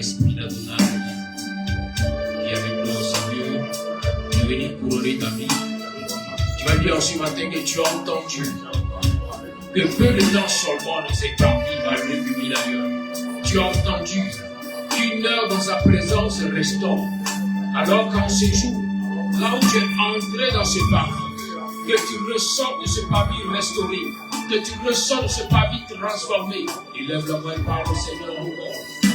Saint-Esprit d'Adonai, qui est avec nous, Seigneur, qui est venu couronner ta vie. Tu vas dire ce matin que tu as entendu que peu de temps seulement nous est parti malgré 2000 ailleurs. Tu as entendu qu'une heure dans sa présence restaure. Alors qu'en ce jour, là où tu es entré dans ce parvis, que tu ressors de ce parvis restauré, que tu ressors de ce parvis transformé, élève la main et parle au Seigneur encore.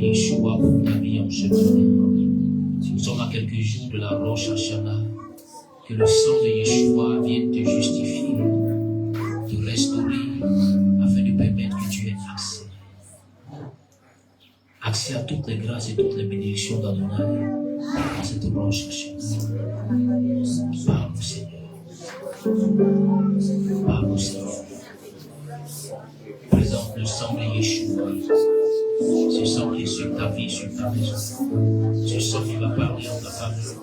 Yeshua pour ta vie en ce matin. Nous sommes à quelques jours de la Rosh Hashanah. Que le sang de Yeshua vienne te justifier, te restaurer, afin de permettre que tu aies accès. Accès à toutes les grâces et toutes les bénédictions d'Adonai dans cette Rosh Hashanah. Parle, Seigneur. Parle, Seigneur. Présente le sang de Yeshua. Ce sang qui est sur ta vie, sur ta maison. Ce sang qui va parler en ta faveur.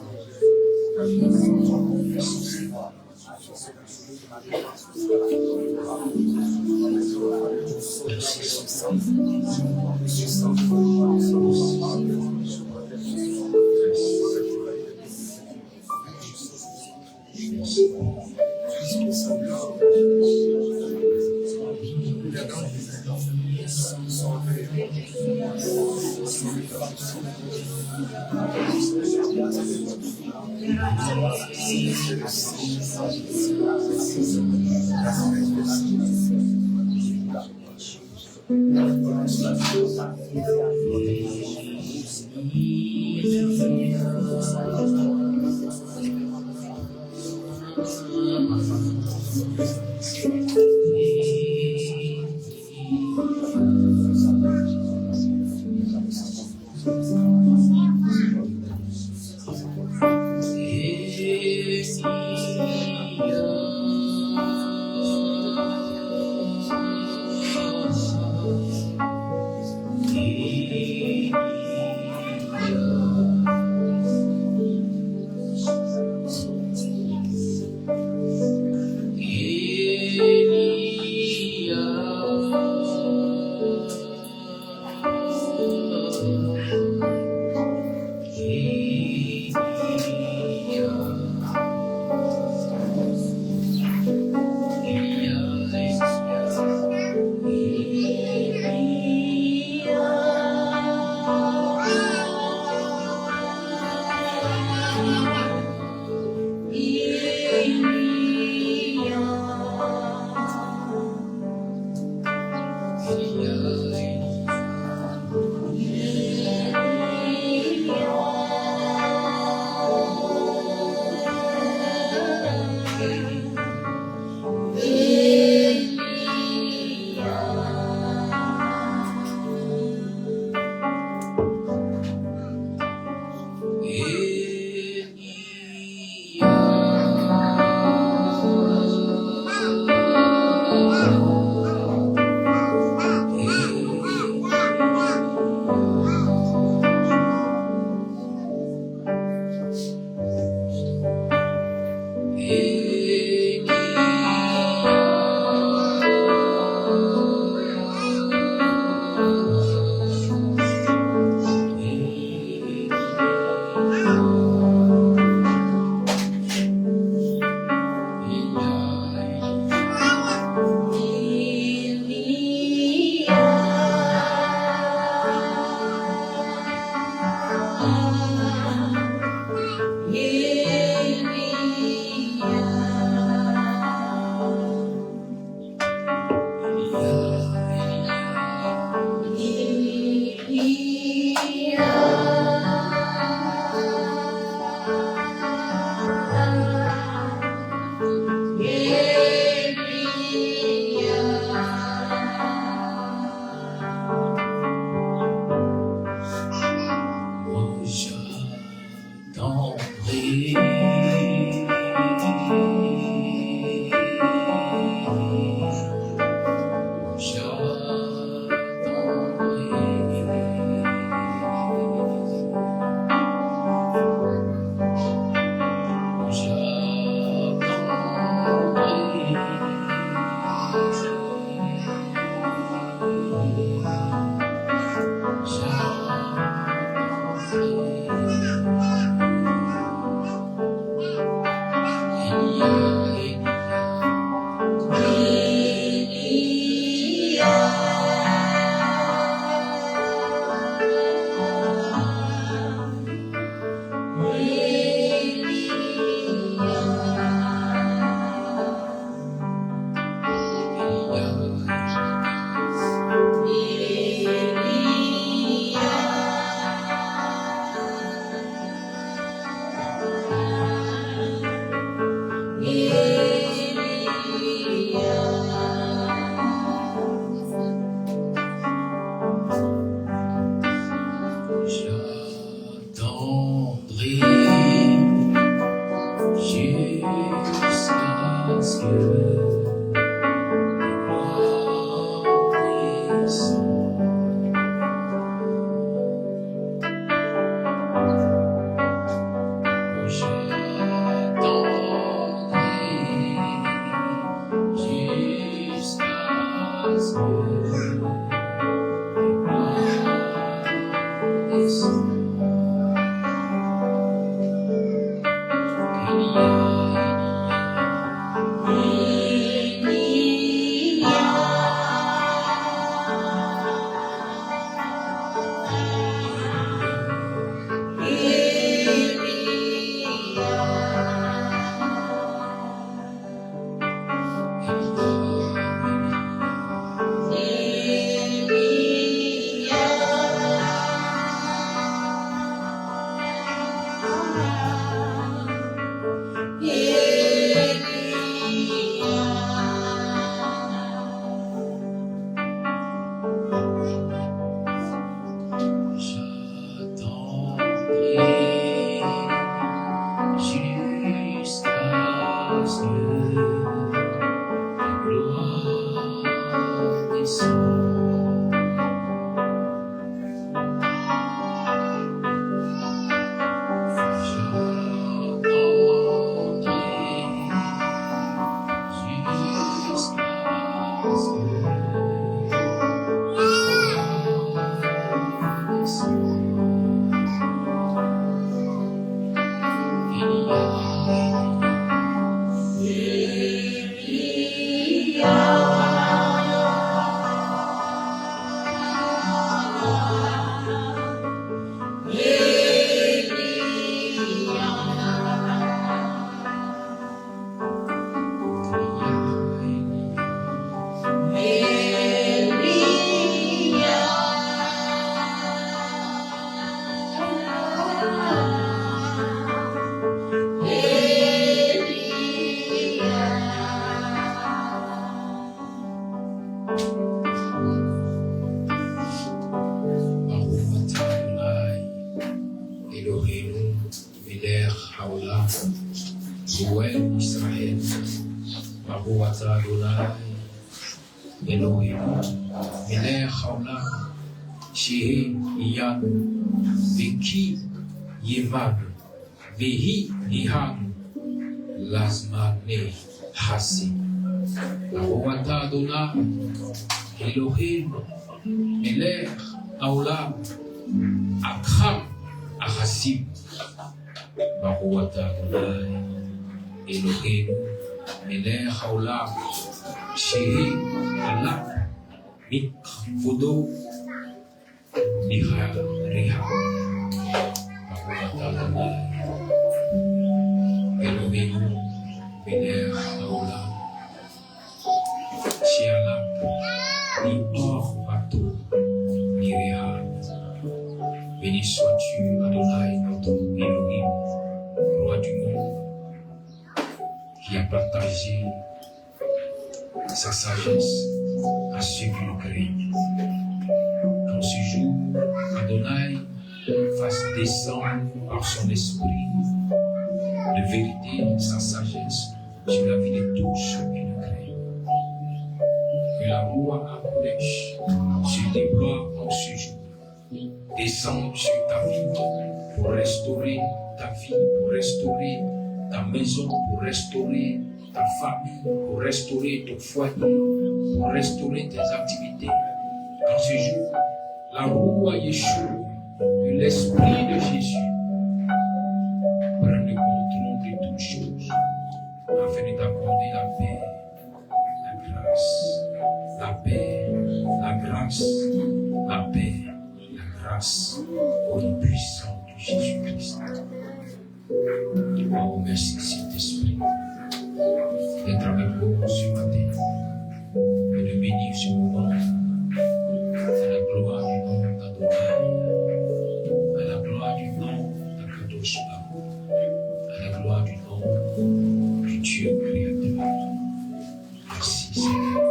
J'attendrai jusqu'à ce que Vehi Ihan Lasmane Hasi Baruata Adonai Elohim Melech Haolam Akram Ahasib Baruata Adonai Elohim Melech Haolam Shehi Allah Mikvodo Niha Reha Baruata Adonai Elohim, Melech Haolam, Shealak, ni or bateau, ni Réhab. Béni sois-tu, Adonai, notre Elohim, roi du monde, qui a partagé sa sagesse à ceux qui le craignent. Qu'en ce jour, Adonai fasse descendre par son esprit de vérité, sa sagesse sur la vie de tous ceux qui le craignent. Que la roi Akodesh se déploie en ce jour, descende sur ta vie pour restaurer ta vie, pour restaurer ta maison, pour restaurer ta famille, pour restaurer ton foyer, pour restaurer tes activités. En ce jour, la roi Yeshua, que l'Esprit de Jésus prenne le contrôle de toutes choses, afin de t'accorder la paix, la grâce, la paix, la grâce, la paix, la grâce, au nom puissant de Jésus-Christ. Oh, merci Saint-Esprit d'être avec nous ce matin et de bénir ce moment à la gloire du nom d'Adonai, à la gloire du nom d'Akadosh Baruch, à la gloire du nom du Dieu créateur. Merci Seigneur.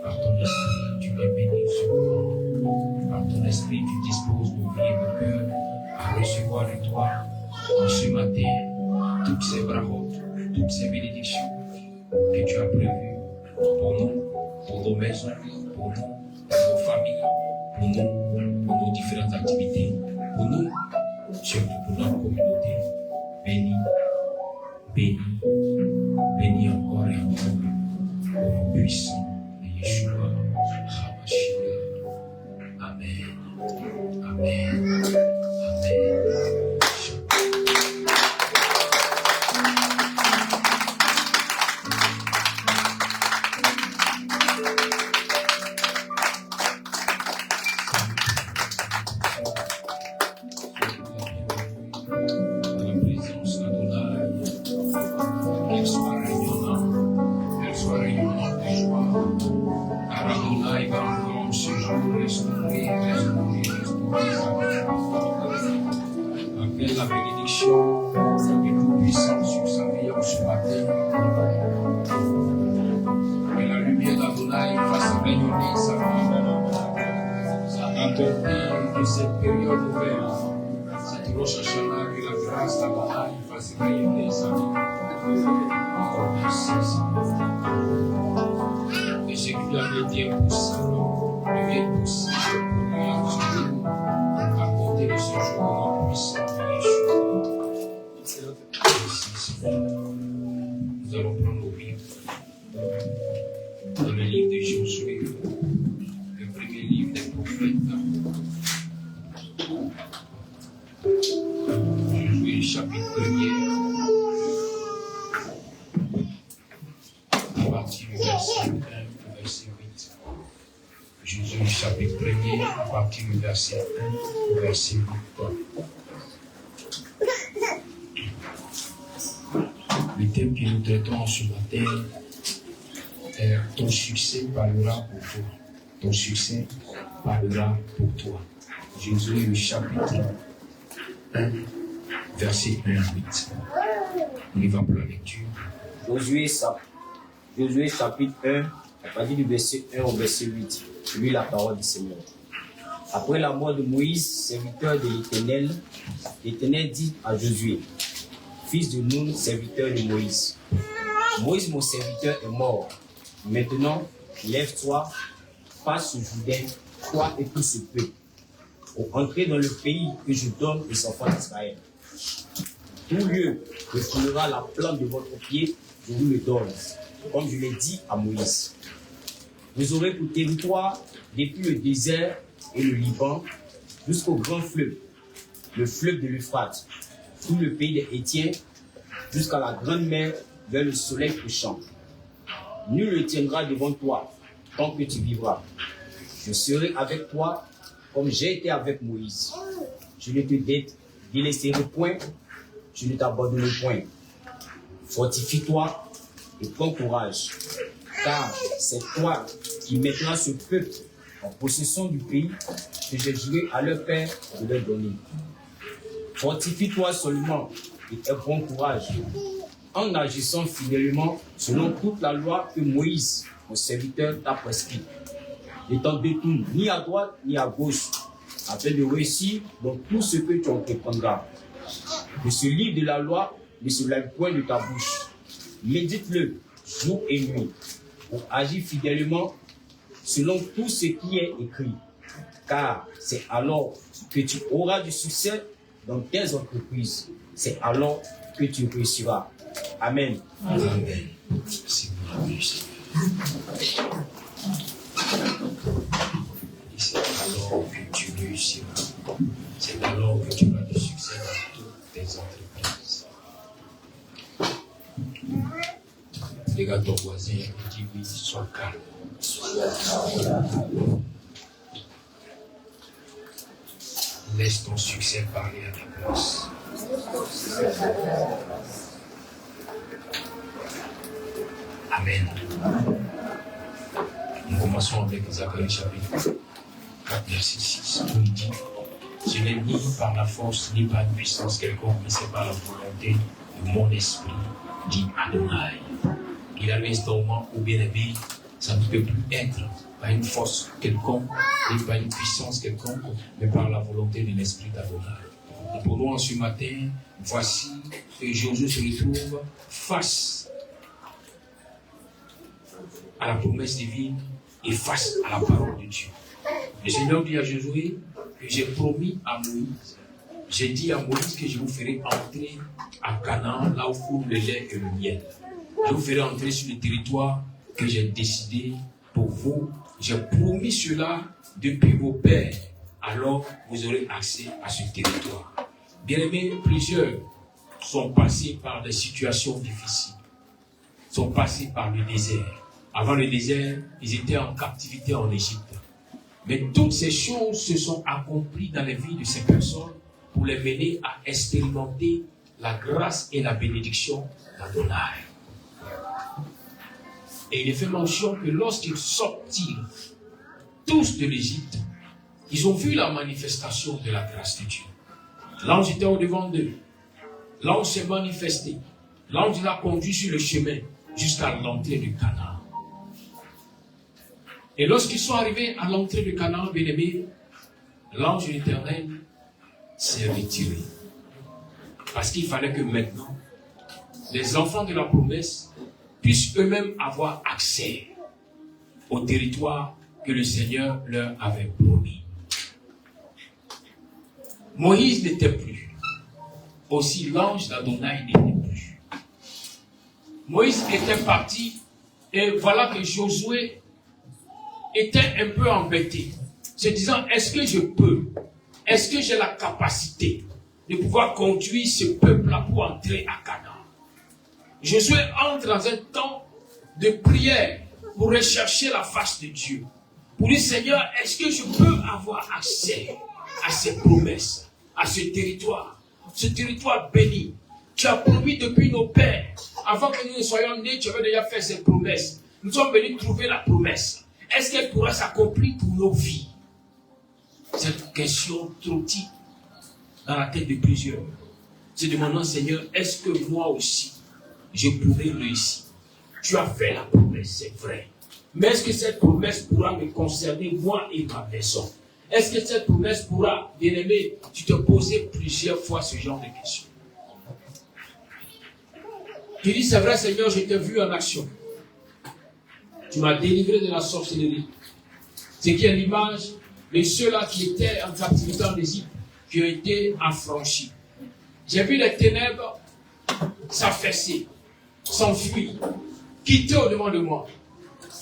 Par ton esprit, tu m'as béni ce moment. Par ton esprit, tu disposes nos vies et nos toutes ces bénédictions que tu as prévues pour nous, pour nos maisons, pour nous, pour nos familles, pour nous, pour nos différentes activités, pour nous, surtout pour notre communauté. Bénis, bénis, bénis encore et encore au nom puissant de Yeshua HaMashiach. Amen. Amen. Amen. La bénédiction et tout-puissant sur sa vie en ce matin. Que la lumière d'Adonai fasse rayonner sa vie. Attendez de cette période ouverte. Cette Rosh Hashanah, que la grâce d'Adonai fasse rayonner sa vie. Encore merci, Seigneur. Et ce qui lui avait été impossible devient possible pour lui en ce jour. À compter de ce jour, notre puissant. Nous allons prendre nos Bibles dans le livre de Josué, le premier livre des prophètes. Josué, chapitre 1er, à partir du verset 1 au verset 8. Josué, chapitre 1er, à partir du verset 1 au verset 8. Le thème que nous traitons ce matin est ton succès parlera pour toi. Ton succès parlera pour toi. Josué, le chapitre 1, verset 1 à 8. On y va pour la lecture. Josué chapitre 1, à partir du verset 1 au verset 8. Je lis la parole du Seigneur. Après la mort de Moïse, serviteur de l'Éternel, l'Éternel dit à Josué, fils de Nun, serviteur de Moïse. Moïse, mon serviteur, est mort. Maintenant, lève-toi, passe au Jourdain, toi et tout ce peuple, pour entrer dans le pays que je donne aux enfants d'Israël. Tout lieu que foulera la plante de votre pied, je vous le donne, comme je l'ai dit à Moïse. Vous aurez pour territoire depuis le désert et le Liban jusqu'au grand fleuve, le fleuve de l'Euphrate, tout le pays des Hétiens, jusqu'à la grande mer vers le soleil couchant. Nul ne tiendra devant toi tant que tu vivras. Je serai avec toi comme j'ai été avec Moïse. Je ne te délaisserai point, je ne t'abandonnerai point. Fortifie-toi et prends courage, car c'est toi qui mettras ce peuple en possession du pays que j'ai juré à leur père de leur donner. Fortifie-toi seulement et aie bon courage, en agissant fidèlement selon toute la loi que Moïse, mon serviteur, t'a prescrite. Ne t'en détourne ni à droite ni à gauche, afin de réussir dans tout ce que tu entreprendras. Que ce livre de la loi ne se lève point de ta bouche. Médite-le jour et nuit, pour agir fidèlement selon tout ce qui est écrit. Car c'est alors que tu auras du succès dans tes entreprises. C'est alors que tu réussiras. Amen. Amen. C'est alors que tu réussiras. C'est alors que tu auras du succès dans toutes tes entreprises. Regarde ton voisin et dis oui, sois calme. Laisse ton succès parler à ta place. Amen. Nous commençons avec Zacharie chapitre 4, verset 6. Où il dit, ce n'est ni par la force, ni par une puissance quelconque, mais c'est par la volonté de mon esprit, dit Adonai. Il a l'instant où bien aimé, ça ne peut plus être par une force quelconque, ni par une puissance quelconque, mais par la volonté de l'esprit d'Adonai. Pour nous, ce matin, voici que Josué se retrouve face à la promesse divine et face à la parole de Dieu. Le Seigneur dit à Josué que j'ai promis à Moïse, j'ai dit à Moïse que je vous ferai entrer à Canaan, là où coule le lait et le miel. Je vous ferai entrer sur le territoire que j'ai décidé pour vous. J'ai promis cela depuis vos pères. Alors vous aurez accès à ce territoire. Bien-aimés, plusieurs sont passés par des situations difficiles, sont passés par le désert. Avant le désert, ils étaient en captivité en Égypte. Mais toutes ces choses se sont accomplies dans les vies de ces personnes pour les mener à expérimenter la grâce et la bénédiction d'Adonai. Et il est fait mention que lorsqu'ils sortirent tous de l'Égypte, ils ont vu la manifestation de la grâce de Dieu. L'ange était au-devant d'eux. L'ange s'est manifesté. L'ange l'a conduit sur le chemin jusqu'à l'entrée du Canaan. Et lorsqu'ils sont arrivés à l'entrée du Canaan, bien-aimés, l'ange de l'Éternel s'est retiré. Parce qu'il fallait que maintenant, les enfants de la promesse puissent eux-mêmes avoir accès au territoire que le Seigneur leur avait promis. Moïse n'était plus. Aussi l'ange d'Adonai n'était plus. Moïse était parti et voilà que Josué était un peu embêté, se disant, est-ce que je peux, est-ce que j'ai la capacité de pouvoir conduire ce peuple-là pour entrer à Canaan? Josué entre dans un temps de prière pour rechercher la face de Dieu. Pour dire, Seigneur, est-ce que je peux avoir accès à ces promesses, à ce territoire béni? Tu as promis depuis nos pères, avant que nous ne soyons nés, tu avais déjà fait ces promesses. Nous sommes venus trouver la promesse. Est-ce qu'elle pourra s'accomplir pour nos vies? Cette question trottine dans la tête de plusieurs. Se demandant, Seigneur, est-ce que moi aussi, je pourrais réussir? Tu as fait la promesse, c'est vrai. Mais est-ce que cette promesse pourra me concerner, moi et ma personne? Est-ce que cette promesse pourra, bien-aimé, tu te posais plusieurs fois ce genre de questions? Tu dis, c'est vrai, Seigneur, je t'ai vu en action. Tu m'as délivré de la sorcellerie. Ce qui est l'image de ceux-là qui étaient en captivité en Égypte, qui ont été affranchis. J'ai vu les ténèbres s'affaisser, s'enfuir, quitter au-devant de moi.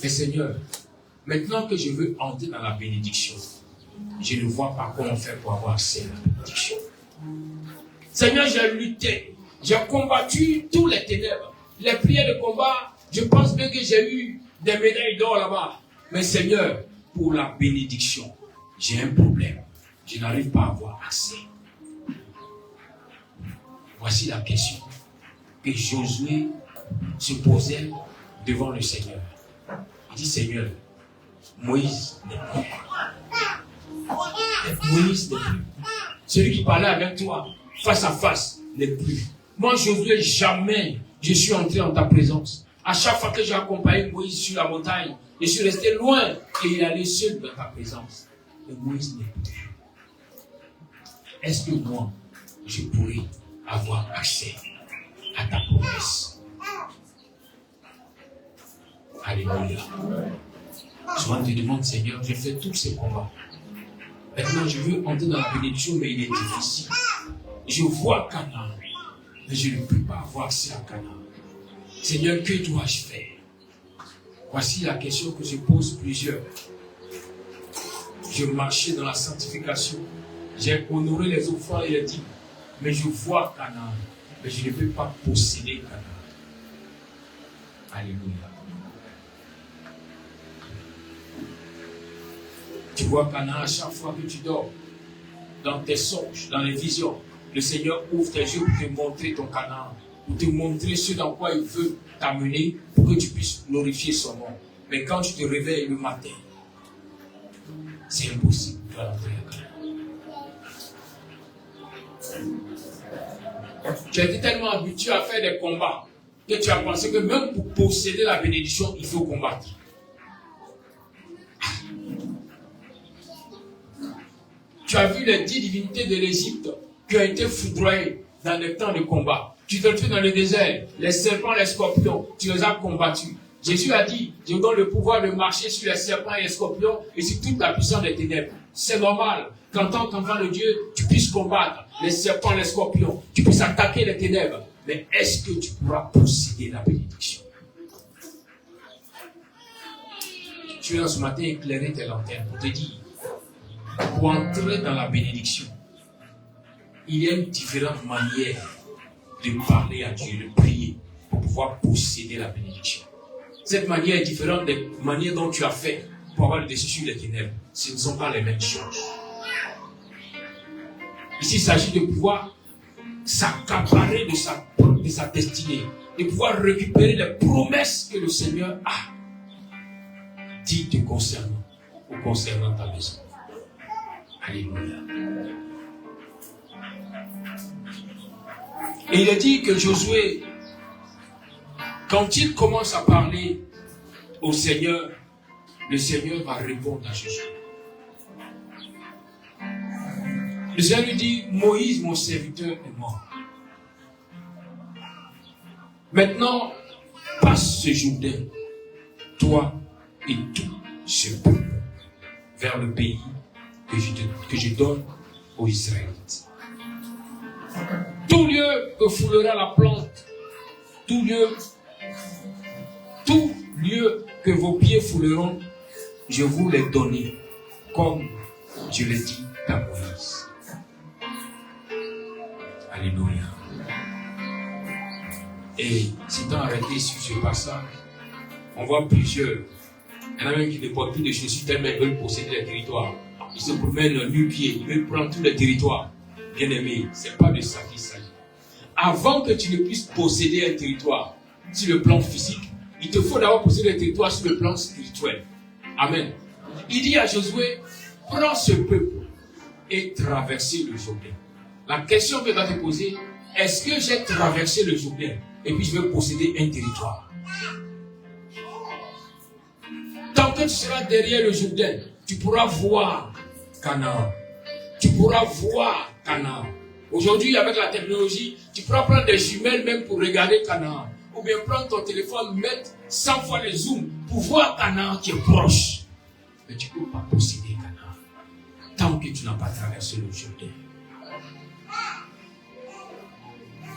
Mais Seigneur, maintenant que je veux entrer dans la bénédiction, je ne vois pas comment faire pour avoir accès à la bénédiction. Seigneur, j'ai lutté, j'ai combattu tous les ténèbres. Les prières de combat, je pense bien que j'ai eu des médailles d'or là-bas. Mais Seigneur, pour la bénédiction, j'ai un problème. Je n'arrive pas à avoir accès. Voici la question que Josué se posait devant le Seigneur. Il dit, Seigneur, Moïse n'est plus. Moïse n'est plus. Celui qui parlait avec toi, face à face, n'est plus. Moi, Josué, jamais je suis entré en ta présence. À chaque fois que j'ai accompagné Moïse sur la montagne, je suis resté loin et il allait seul dans ta présence. Mais Moïse n'est plus. Est-ce que moi, je pourrais avoir accès à ta promesse? Alléluia. Souvent, tu te demandes, Seigneur, j'ai fait tous ces combats. Maintenant, je veux entrer dans la bénédiction, mais il est difficile. Je vois Canaan, mais je ne peux pas avoir accès à Canaan. Seigneur, que dois-je faire? Voici la question que je pose plusieurs. Je marchais dans la sanctification. J'ai honoré les offrandes et les dîmes. Mais je vois Canaan. Mais je ne peux pas posséder Canaan. Alléluia. Tu vois Canaan à chaque fois que tu dors. Dans tes songes, dans les visions. Le Seigneur ouvre tes yeux pour te montrer ton Canaan. Pour te montrer ce dans quoi il veut t'amener pour que tu puisses glorifier son nom. Mais quand tu te réveilles le matin, c'est impossible de rentrer à Canaan. Tu as été tellement habitué à faire des combats que tu as pensé que même pour posséder la bénédiction, il faut combattre. Tu as vu les 10 divinités de l'Égypte qui ont été foudroyés dans les temps de combat. Tu te retrouves dans le désert, les serpents, les scorpions, tu les as combattus. Jésus a dit, je vous donne le pouvoir de marcher sur les serpents et les scorpions et sur toute la puissance des ténèbres. C'est normal qu'en tant qu'enfant de Dieu, tu puisses combattre les serpents, les scorpions, tu puisses attaquer les ténèbres. Mais est-ce que tu pourras posséder la bénédiction? Tu es là ce matin éclairer tes lanternes pour te dire, pour entrer dans la bénédiction, il y a une différente manière de parler à Dieu, de prier, pour pouvoir posséder la bénédiction. Cette manière est différente des manières dont tu as fait pour avoir le dessus sur les ténèbres. Ce ne sont pas les mêmes choses. Ici, il s'agit de pouvoir s'accaparer de sa destinée, de pouvoir récupérer les promesses que le Seigneur a dites te concernant ou concernant ta maison. Alléluia. Et il a dit que Josué, quand il commence à parler au Seigneur, le Seigneur va répondre à Josué. Le Seigneur lui dit, Moïse, mon serviteur, est mort. Maintenant, passe ce Jourdain, toi et tout ce peuple, vers le pays que je donne aux Israélites. Tout lieu que foulera la plante, tout lieu que vos pieds fouleront, je vous les donne, comme je l'ai dit à Moïse. Alléluia. Et s'étant arrêté sur ce passage, on voit plusieurs. Il y en a même qui ne portent plus de chaussures tellement ils veulent posséder les territoires. Ils se promènent nu-pieds, ils veulent prendre tous les territoires. Bien aimé, ce n'est pas de ça qu'il s'agit. Avant que tu ne puisses posséder un territoire sur le plan physique, il te faut d'abord posséder un territoire sur le plan spirituel. Amen. Il dit à Josué, prends ce peuple et traversez le Jourdain. La question que tu dois te poser, est-ce que j'ai traversé le Jourdain et puis je vais posséder un territoire? Tant que tu seras derrière le Jourdain, tu pourras voir Canaan. Tu pourras voir Canaan. Aujourd'hui, avec la technologie, tu pourras prendre des jumelles même pour regarder Canaan. Ou bien prendre ton téléphone, mettre 100 fois le zoom pour voir Canaan qui est proche. Mais tu ne peux pas posséder Canaan tant que tu n'as pas traversé le Jourdain.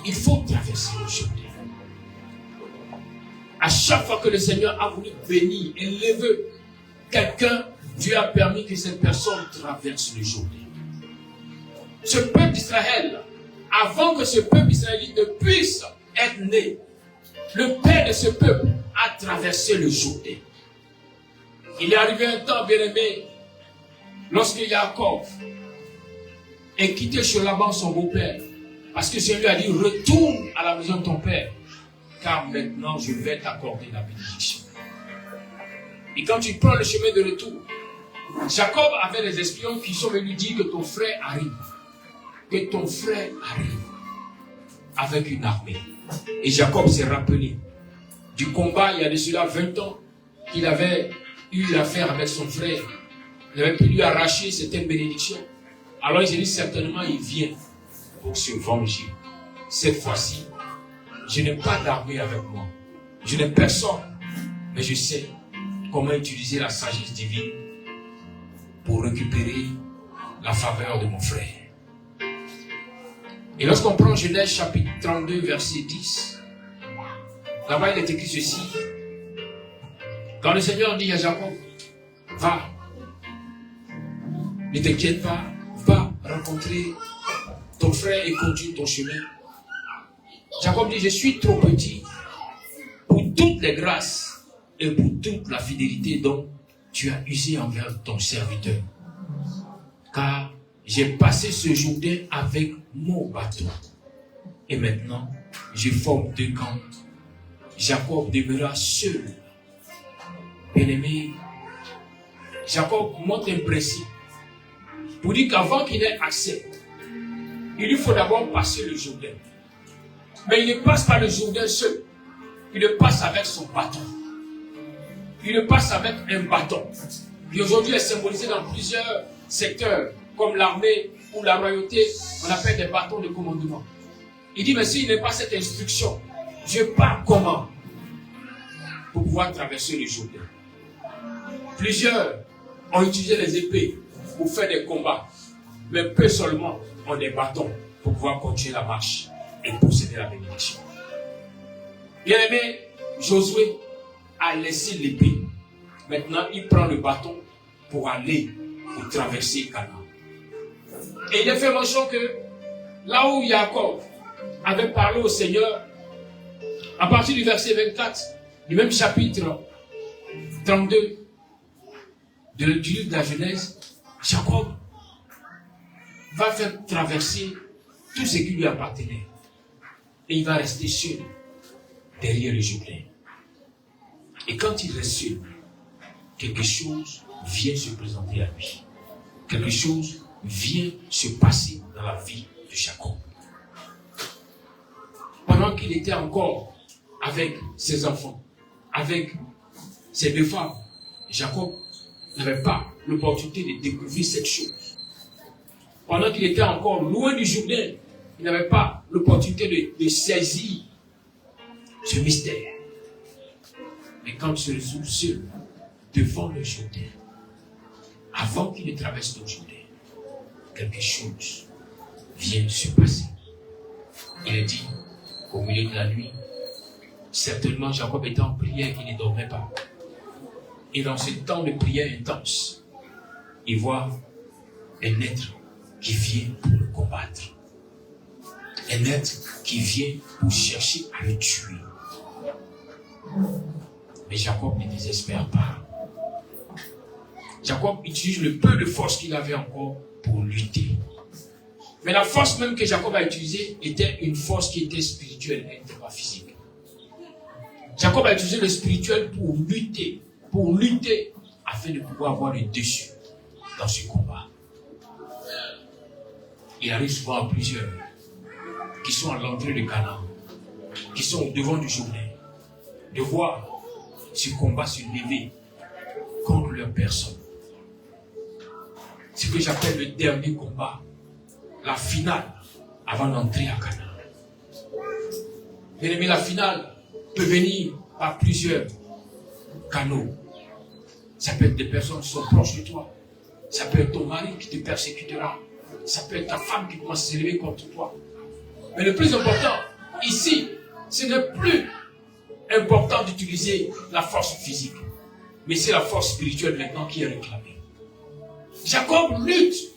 Il faut traverser le Jourdain. À chaque fois que le Seigneur a voulu bénir, élever quelqu'un, Dieu a permis que cette personne traverse le Jourdain. Ce peuple d'Israël, avant que ce peuple israélite ne puisse être né, le père de ce peuple a traversé le Jourdain. Il est arrivé un temps, bien-aimé, lorsque Jacob est quitté chez Laban, son beau-père, parce que celui a dit, retourne à la maison de ton père, car maintenant je vais t'accorder la bénédiction. Et quand tu prends le chemin de retour, Jacob avait des espions qui sont venus dire que ton frère arrive. Que ton frère arrive avec une armée. Et Jacob s'est rappelé du combat il y a de cela 20 ans qu'il avait eu l'affaire avec son frère. Il avait pu lui arracher certaines bénédictions. Alors il s'est dit certainement il vient pour se venger. Cette fois-ci, je n'ai pas d'armée avec moi. Je n'ai personne. Mais je sais comment utiliser la sagesse divine pour récupérer la faveur de mon frère. Et lorsqu'on prend Genèse chapitre 32, verset 10, là-bas il est écrit ceci. Quand le Seigneur dit à Jacob, va, ne t'inquiète pas, va rencontrer ton frère et continue ton chemin. Jacob dit, je suis trop petit pour toutes les grâces et pour toute la fidélité dont tu as usé envers ton serviteur. Car j'ai passé ce Jourdain avec mon bateau. Et maintenant, je forme deux camps. Jacob demeura seul. Bien-aimé, Jacob montre un principe pour dire qu'avant qu'il ait accès, il lui faut d'abord passer le Jourdain. Mais il ne passe pas le Jourdain seul. Il le passe avec son bâton. Il le passe avec un bâton qui aujourd'hui est symbolisé dans plusieurs secteurs, comme l'armée ou la royauté, on appelle des bâtons de commandement. Il dit, mais s'il n'est pas cette instruction, je pars comment pour pouvoir traverser le Jourdain. Plusieurs ont utilisé les épées pour faire des combats, mais peu seulement ont des bâtons pour pouvoir continuer la marche et posséder la bénédiction. Bien aimé, Josué a laissé l'épée. Maintenant, il prend le bâton pour aller, pour traverser Canaan. Et il a fait mention que là où Jacob avait parlé au Seigneur, à partir du verset 24, du même chapitre 32 du livre de la Genèse, Jacob va faire traverser tout ce qui lui appartenait. Et il va rester seul derrière le Jourdain. Et quand il reste seul, quelque chose vient se présenter à lui. Quelque chose vient se passer dans la vie de Jacob. Pendant qu'il était encore avec ses enfants, avec ses deux femmes, Jacob n'avait pas l'opportunité de découvrir cette chose. Pendant qu'il était encore loin du Jourdain, il n'avait pas l'opportunité de saisir ce mystère. Mais quand il se retrouve seul devant le Jourdain, avant qu'il ne traverse le Jourdain, quelque chose vient se passer. Il a dit, au milieu de la nuit, certainement Jacob était en prière, il ne dormait pas. Et dans ce temps de prière intense, il voit un être qui vient pour le combattre. Un être qui vient pour chercher à le tuer. Mais Jacob ne désespère pas. Jacob utilise le peu de force qu'il avait encore pour lutter. Mais la force même que Jacob a utilisée était une force qui était spirituelle, elle n'était pas physique. Jacob a utilisé le spirituel pour lutter afin de pouvoir avoir le dessus dans ce combat. Il arrive souvent à plusieurs qui sont à l'entrée de Canaan, qui sont au devant du Jourdain, de voir ce combat se lever contre leur personne. Ce que j'appelle le dernier combat, la finale, avant d'entrer à Canaan. Bien aimé, la finale peut venir par plusieurs canaux. Ça peut être des personnes qui sont proches de toi. Ça peut être ton mari qui te persécutera. Ça peut être ta femme qui commence à s'élever contre toi. Mais le plus important, ici, ce n'est plus important d'utiliser la force physique. Mais c'est la force spirituelle maintenant qui est réclamée. Jacob lutte,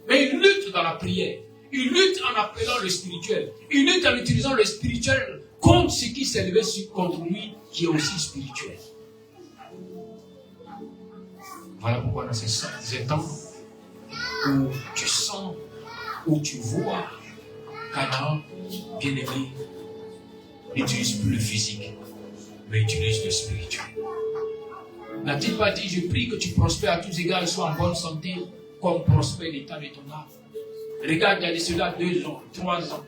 mais il lutte dans la prière. Il lutte en appelant le spirituel. Il lutte en utilisant le spirituel contre ce qui s'est levé contre lui, qui est aussi spirituel. Voilà pourquoi dans ces temps où tu sens, où tu vois Canaan, bien aimé, n'utilise plus le physique, mais utilise le spirituel. N'a-t-il pas dit, je prie que tu prospères à tous égards et sois en bonne santé, comme prospère l'état de ton âme. Regarde, il y a de cela 2 ans, 3 ans.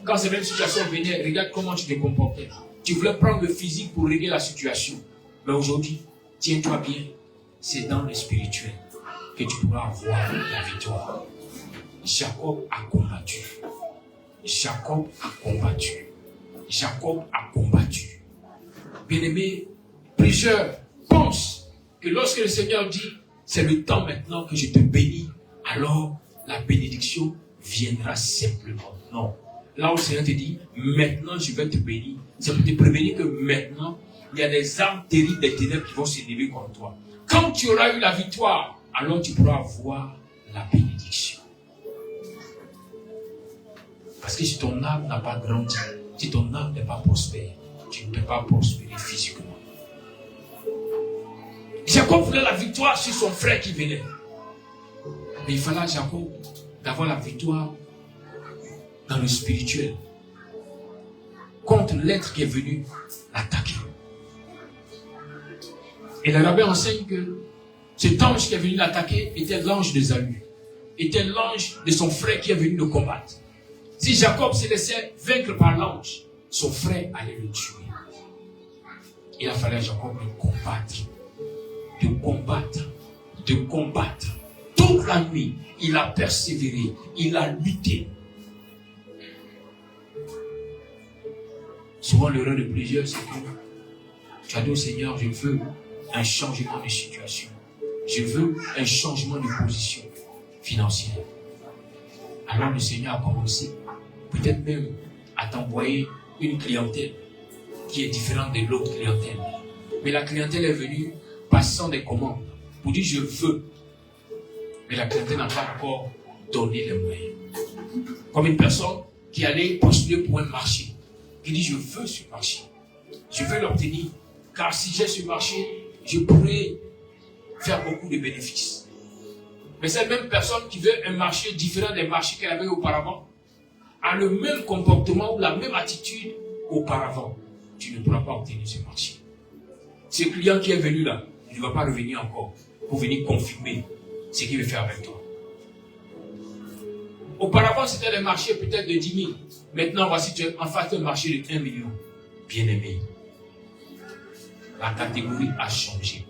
Quand cette même situation venait, regarde comment tu te comportais. Tu voulais prendre le physique pour régler la situation. Mais aujourd'hui, tiens-toi bien, c'est dans le spirituel que tu pourras avoir la victoire. Jacob a combattu. Jacob a combattu. Jacob a combattu. Bien-aimé, plusieurs pensent que lorsque le Seigneur dit, c'est le temps maintenant que je te bénis, alors la bénédiction viendra simplement. Non. Là où le Seigneur te dit, maintenant je vais te bénir, c'est pour te prévenir que maintenant, il y a des armes terribles des ténèbres qui vont se lever contre toi. Quand tu auras eu la victoire, alors tu pourras avoir la bénédiction. Parce que si ton âme n'a pas grandi, si ton âme n'est pas prospère, tu ne peux pas prospérer physiquement. Jacob voulait la victoire sur son frère qui venait. Mais il fallait à Jacob d'avoir la victoire dans le spirituel contre l'être qui est venu l'attaquer. Et le rabbin enseigne que cet ange qui est venu l'attaquer était l'ange d'Ésaü, était l'ange de son frère qui est venu le combattre. Si Jacob se laissait vaincre par l'ange, son frère allait le tuer. Il a fallu à Jacob de combattre, de combattre, de combattre. Tout toute la nuit, il a persévéré, il a lutté. Souvent, l'erreur de plusieurs, c'est que tu as dit au Seigneur, je veux un changement de situation. Je veux un changement de position financière. Alors le Seigneur a commencé, peut-être même, à t'envoyer une clientèle qui est différente de l'autre clientèle. Mais la clientèle est venue passant des commandes pour dire je veux. Mais la clientèle n'a pas encore donné les moyens. Comme une personne qui allait postuler pour un marché, qui dit je veux ce marché. Je veux l'obtenir. Car si j'ai ce marché, je pourrais faire beaucoup de bénéfices. Mais cette même personne qui veut un marché différent des marchés qu'elle avait auparavant, a le même comportement ou la même attitude auparavant. Tu ne pourras pas obtenir ce marché. Ce client qui est venu là, il ne va pas revenir encore pour venir confirmer ce qu'il veut faire avec toi. Auparavant, c'était des marchés peut-être de 10 000. Maintenant, voici, tu es en face d'un marché de 1 million. Bien-aimé, la catégorie a changé.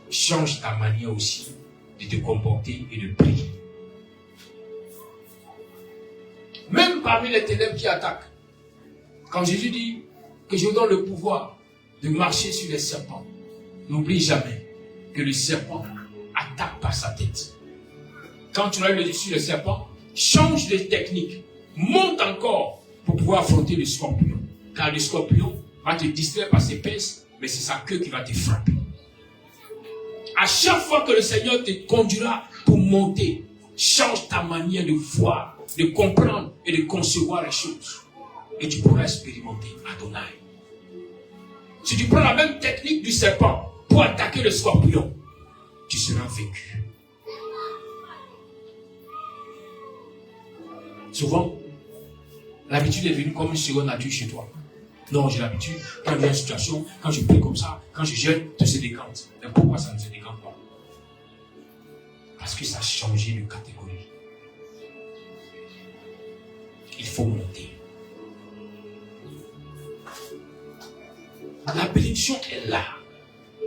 Change ta manière aussi de te comporter et de prier. Même parmi les ténèbres qui attaquent, quand Jésus dit que je vous donne le pouvoir de marcher sur les serpents, n'oublie jamais que le serpent attaque par sa tête. Quand tu as eu le dessus sur le serpent, change de technique, monte encore pour pouvoir affronter le scorpion. Car le scorpion va te distraire par ses pinces, mais c'est sa queue qui va te frapper. À chaque fois que le Seigneur te conduira pour monter, change ta manière de voir, de comprendre et de concevoir les choses. Et tu pourras expérimenter Adonai. Si tu prends la même technique du serpent pour attaquer le scorpion, tu seras vaincu. Souvent, l'habitude est venue comme une seconde nature chez toi. Non, j'ai l'habitude, quand il y a une situation, quand je prie comme ça, quand je jeûne, tout se décante. Mais pourquoi ça ne se décante pas? Parce que ça a changé de catégorie. Il faut monter. La bénédiction est là.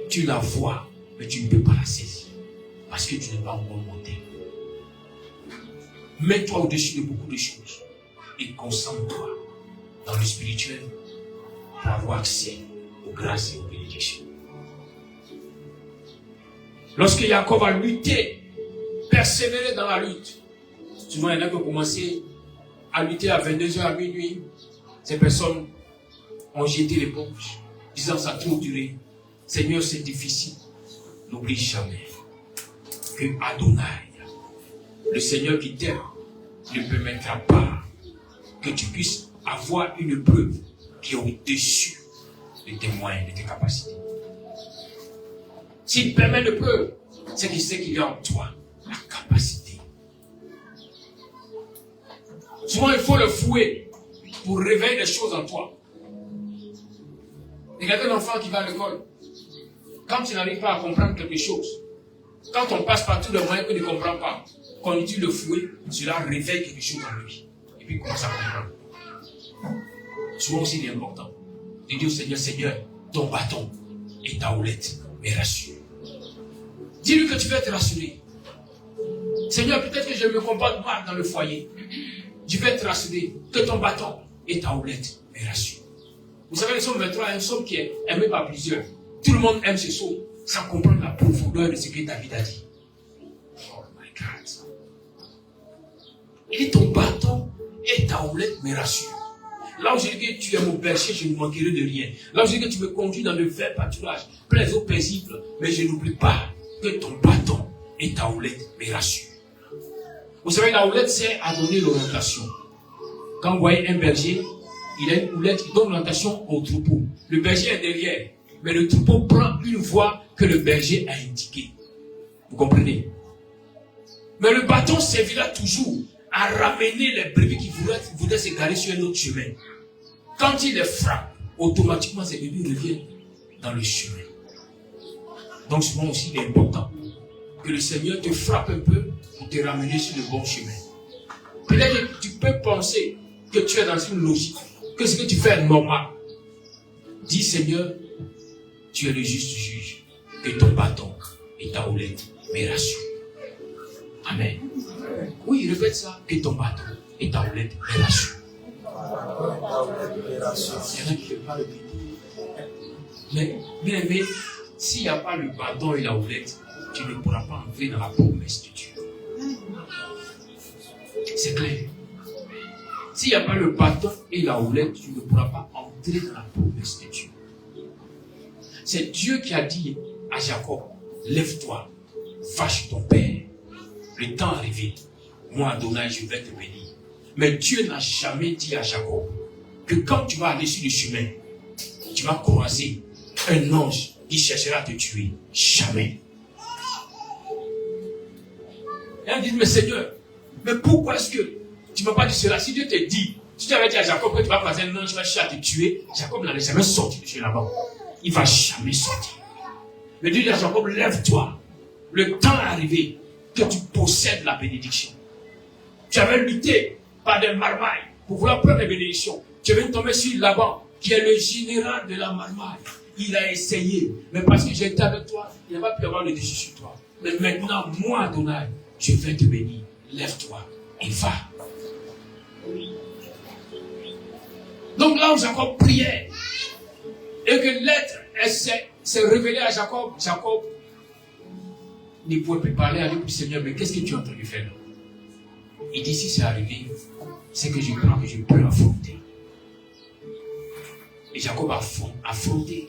Tu la vois, mais tu ne peux pas la saisir. Parce que tu n'es pas encore monté. Mets-toi au-dessus de beaucoup de choses. Et concentre-toi dans le spirituel pour avoir accès aux grâces et aux bénédictions. Lorsque Jacob a lutté, persévéré dans la lutte, souvent il y en a qui ont commencé à lutter à 22h à minuit. Ces personnes ont jeté l'éponge, disant ça a trop duré. Seigneur, c'est difficile. N'oublie jamais que Adonai, le Seigneur qui t'aime, ne permettra pas que tu puisses avoir une preuve qui est au-dessus de tes moyens, de tes capacités. S'il permet une preuve, c'est qu'il sait qu'il y a en toi la capacité. Souvent, il faut le fouet pour réveiller les choses en toi. Regardez l'enfant qui va à l'école. Quand il n'arrive pas à comprendre quelque chose, quand on passe par tous les moyens qu'il ne comprend pas, qu'on utilise le fouet, cela réveille quelque chose en lui. Et puis il commence à comprendre. Souvent aussi, il est important de dire au Seigneur, Seigneur, ton bâton et ta houlette me rassurent. Dis-lui que tu vas être rassuré. Seigneur, peut-être que je me comporte mal dans le foyer. Je vais être rassuré que ton bâton et ta houlette me rassurent. Vous savez, le psaume 23 est un psaume qui est aimé par plusieurs. Tout le monde aime ce psaume sans comprendre la profondeur de ce que David a dit. Oh my God. Il dit ton bâton et ta houlette me rassurent. Là où je dis que tu es mon berger, je ne manquerai de rien. Là où je dis que tu me conduis dans le vert pâturage, plein d'eau paisible, mais je n'oublie pas que ton bâton et ta houlette me rassurent. Vous savez, la houlette sert à donner l'orientation. Quand vous voyez un berger, il a une houlette qui donne l'orientation au troupeau. Le berger est derrière, mais le troupeau prend une voie que le berger a indiquée. Vous comprenez? Mais le bâton servira toujours à ramener les brebis qui voudraient se garer sur un autre chemin. Quand il les frappe, automatiquement ces brebis reviennent dans le chemin. Donc souvent aussi il est important que le Seigneur te frappe un peu pour te ramener sur le bon chemin. Peut-être que tu peux penser que tu es dans une logique, que ce que tu fais est normal. Dis Seigneur, tu es le juste juge, que ton bâton et ta houlette me rassurent. Amen. Oui, répète ça, que ton bâton et ta houlette est rassurée. Il y en a qui ne peuvent pas répéter. Mais, bien aimé, s'il n'y a pas le bâton et la houlette, tu ne pourras pas entrer dans la promesse de Dieu. C'est clair. S'il n'y a pas le bâton et la houlette, tu ne pourras pas entrer dans la promesse de Dieu. C'est Dieu qui a dit à Jacob, lève-toi, va chez ton père. Le temps est arrivé. Moi, Adonai, je vais te bénir. Mais Dieu n'a jamais dit à Jacob que quand tu vas aller sur le chemin, tu vas croiser un ange qui cherchera à te tuer. Jamais. Et on dit, mais Seigneur, mais pourquoi est-ce que tu ne m'as pas dit cela? Si Dieu te dit, si tu avais dit à Jacob que tu vas croiser un ange qui va chercher à te tuer, Jacob n'allait jamais sortir de chez là-bas. Il ne va jamais sortir. Mais Dieu dit à Jacob, lève-toi. Le temps est arrivé que tu possèdes la bénédiction. Tu avais lutté par des marmailles pour vouloir prendre les bénédictions. Tu viens de tomber sur Laban, qui est le général de la marmaille. Il a essayé, mais parce que j'étais avec toi, il n'a pas pu avoir le dessus sur toi. Mais maintenant, moi, Adonai, je vais te bénir. Lève-toi et va. Donc là où Jacob priait, et que l'être s'est révélé à Jacob, Jacob ne pouvait plus parler à lui pour Seigneur, mais qu'est-ce que tu es en train de faire là? Il dit, si c'est arrivé, c'est que je crois que je peux affronter. Et Jacob a affronté,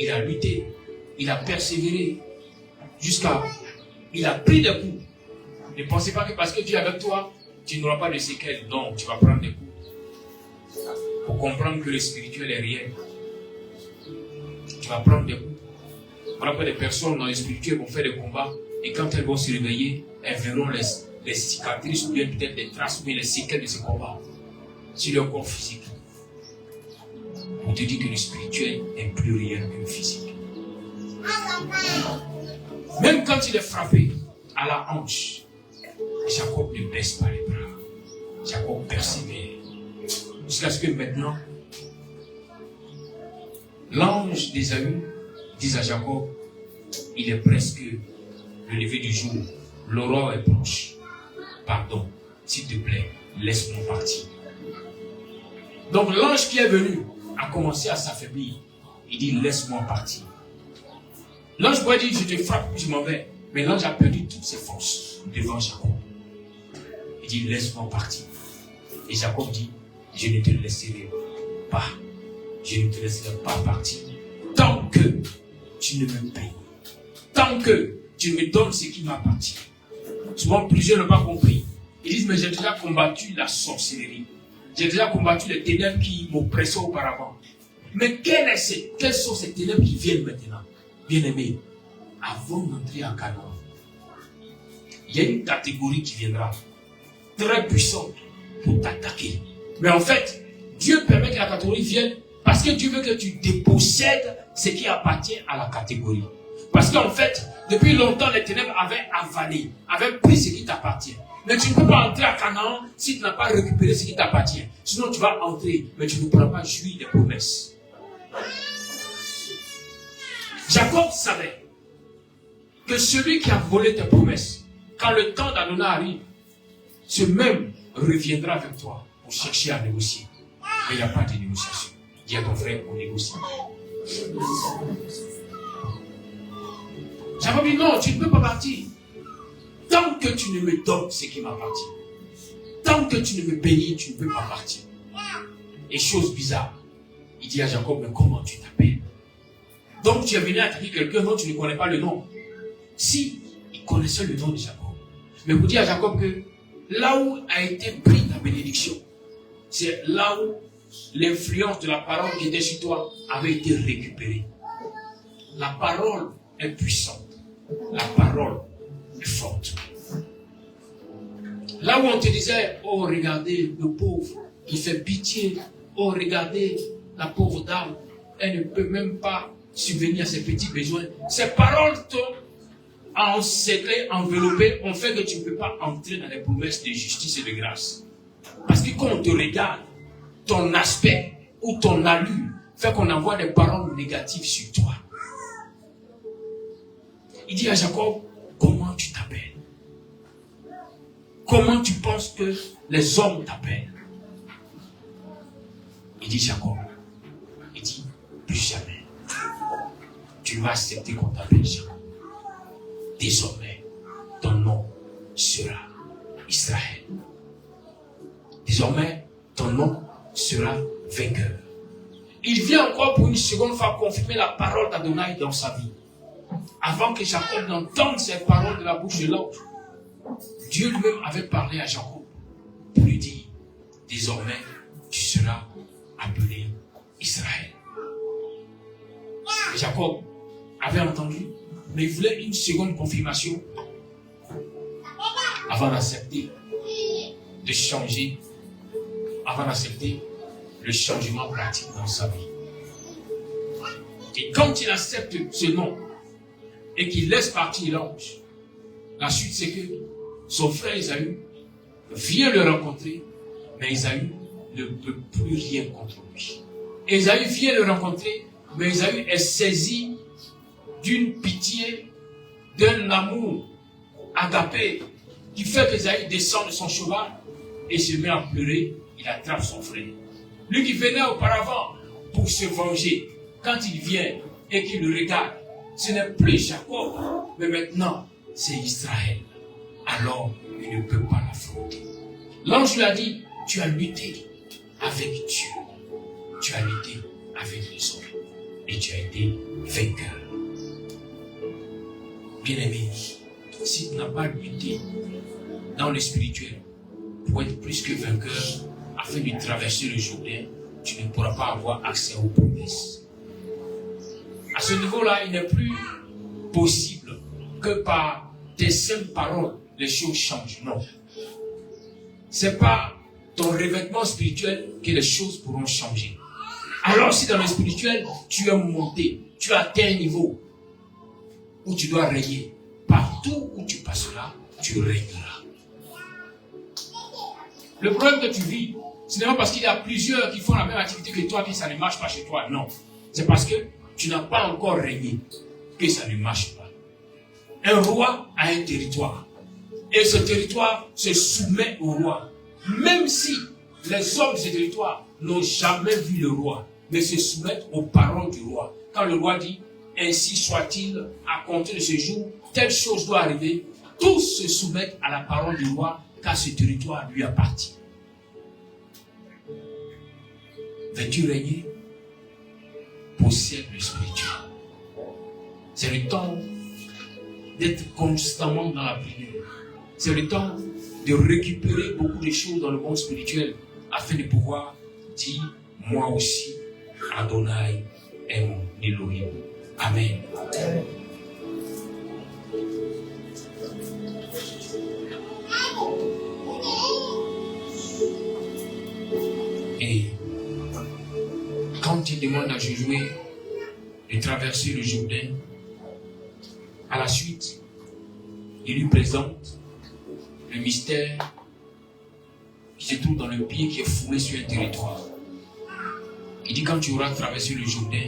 il a lutté, il a persévéré, jusqu'à, il a pris des coups. Ne pensez pas que parce que Dieu est avec toi, tu n'auras pas de séquelles. Non, tu vas prendre des coups. Pour comprendre que le spirituel est réel. Tu vas prendre des coups. Voilà que des personnes dans le spirituel vont faire des combats, et quand elles vont se réveiller, elles verront les cicatrices ou bien peut-être les traces ou bien les séquelles de ce combat sur leur corps physique. On te dit que le spirituel est plus réel que le physique. Même quand il est frappé à la hanche, Jacob ne baisse pas les bras. Jacob persévère. Jusqu'à ce que maintenant, l'ange d'Ésaü dit à Jacob, il est presque le lever du jour. L'aurore est proche. Pardon, s'il te plaît, laisse-moi partir. Donc l'ange qui est venu a commencé à s'affaiblir. Il dit, laisse-moi partir. L'ange pourrait dire, je te frappe, je m'en vais. Mais l'ange a perdu toutes ses forces devant Jacob. Il dit, laisse-moi partir. Et Jacob dit, je ne te laisserai pas. Je ne te laisserai pas partir. Tant que tu ne me payes. Tant que tu me donnes ce qui m'appartient. Souvent, plusieurs n'ont pas compris. Ils disent, mais j'ai déjà combattu la sorcellerie. J'ai déjà combattu les ténèbres qui m'oppressaient auparavant. Mais quelles sont ces ténèbres qui viennent maintenant? Bien-aimés, avant d'entrer en Canaan, il y a une catégorie qui viendra, très puissante, pour t'attaquer. Mais en fait, Dieu permet que la catégorie vienne parce que Dieu veut que tu dépossèdes ce qui appartient à la catégorie. Parce qu'en fait, depuis longtemps, les ténèbres avaient avalé, avaient pris ce qui t'appartient. Mais tu ne peux pas entrer à Canaan si tu n'as pas récupéré ce qui t'appartient. Sinon, tu vas entrer, mais tu ne pourras pas jouir des promesses. Jacob savait que celui qui a volé tes promesses, quand le temps d'Adonai arrive, ce même reviendra avec toi pour chercher à négocier. Mais il n'y a pas de négociation. Dis à ton frère, on négocie. Jacob dit, non, tu ne peux pas partir. Tant que tu ne me donnes ce qui m'appartient. Tant que tu ne me bénis, tu ne peux pas partir. Et chose bizarre, il dit à Jacob, mais comment tu t'appelles? Donc tu es venu attaquer quelqu'un dont tu ne connais pas le nom. Si, il connaissait le nom de Jacob. Mais vous dites à Jacob que là où a été pris ta bénédiction, c'est là où l'influence de la parole qui était sur toi avait été récupérée. La parole est puissante. La parole est forte. Là où on te disait, oh regardez le pauvre, il fait pitié. Oh regardez la pauvre dame, elle ne peut même pas subvenir à ses petits besoins. Ces paroles t'ont encerclé, enveloppé, ont fait que tu ne peux pas entrer dans les promesses de justice et de grâce. Parce que quand on te regarde, ton aspect ou ton allure fait qu'on envoie des paroles négatives sur toi. Il dit à Jacob, comment tu t'appelles? comment tu penses que les hommes t'appellent? Il dit Jacob. Il dit, plus jamais. Tu vas accepter qu'on t'appelle Jacob. Désormais, ton nom sera Israël. Désormais, ton nom sera vainqueur. Il vient encore pour une seconde fois confirmer la parole d'Adonai dans sa vie. Avant que Jacob n'entende ces paroles de la bouche de l'ange, Dieu lui-même avait parlé à Jacob pour lui dire, désormais, tu seras appelé Israël. Et Jacob avait entendu, mais il voulait une seconde confirmation avant d'accepter de changer, avant d'accepter le changement pratique dans sa vie. Et quand il accepte ce nom et qu'il laisse partir l'ange, la suite c'est que son frère Ésaü vient le rencontrer, mais Ésaü ne peut plus rien contre lui. Ésaü vient le rencontrer, mais Ésaü est saisi d'une pitié, d'un amour agapé, qui fait qu'Ésaü descend de son cheval et se met à pleurer. Il attrape son frère. Lui qui venait auparavant pour se venger, quand il vient et qu'il le regarde, ce n'est plus Jacob, mais maintenant c'est Israël. Alors il ne peut pas l'affronter. L'ange lui a dit, tu as lutté avec Dieu, tu as lutté avec les hommes et tu as été vainqueur. Bien-aimé, si tu n'as pas lutté dans le spirituel pour être plus que vainqueur, afin de traverser le Jourdain, tu ne pourras pas avoir accès aux promesses. À ce niveau-là, il n'est plus possible que par tes simples paroles, les choses changent. Non. Ce n'est pas ton revêtement spirituel que les choses pourront changer. Alors si dans le spirituel, tu es monté, tu as atteint un niveau où tu dois régner, partout où tu passeras, tu régneras. Le problème que tu vis, ce n'est pas parce qu'il y a plusieurs qui font la même activité que toi que ça ne marche pas chez toi. Non. C'est parce que tu n'as pas encore régné que ça ne marche pas. Un roi a un territoire. Et ce territoire se soumet au roi. Même si les hommes de ce territoire n'ont jamais vu le roi, mais se soumettent aux paroles du roi. Quand le roi dit, ainsi soit-il, à compter de ce jour, telle chose doit arriver, tous se soumettent à la parole du roi, car ce territoire lui appartient. Veux-tu régner? Possède le spirituel. C'est le temps d'être constamment dans la prière. C'est le temps de récupérer beaucoup de choses dans le monde spirituel afin de pouvoir dire, moi aussi, Adonai est mon Elohim. Amen. Et quand il demande à Josué de traverser le Jourdain, à la suite, il lui présente le mystère qui se trouve dans le pied qui est foulé sur un territoire. Il dit, quand tu auras traversé le Jourdain,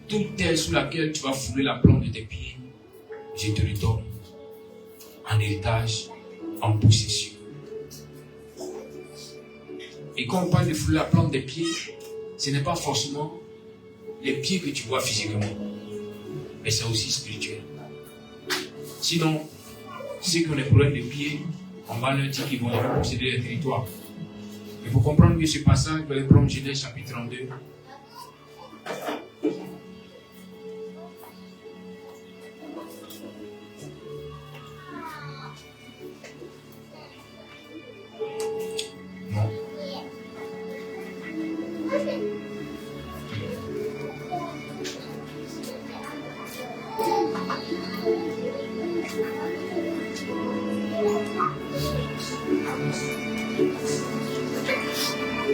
toute terre sous laquelle tu vas fouler la plante de tes pieds, je te le donne en héritage, en possession. Et quand on parle de fouler la plante des pieds, ce n'est pas forcément les pieds que tu vois physiquement, mais c'est aussi spirituel. Sinon, ceux qui ont des problèmes de pieds, on va leur dire qu'ils vont posséder les territoires. Mais pour comprendre mieux ce passage, vous allez prendre Genèse chapitre 32. Non.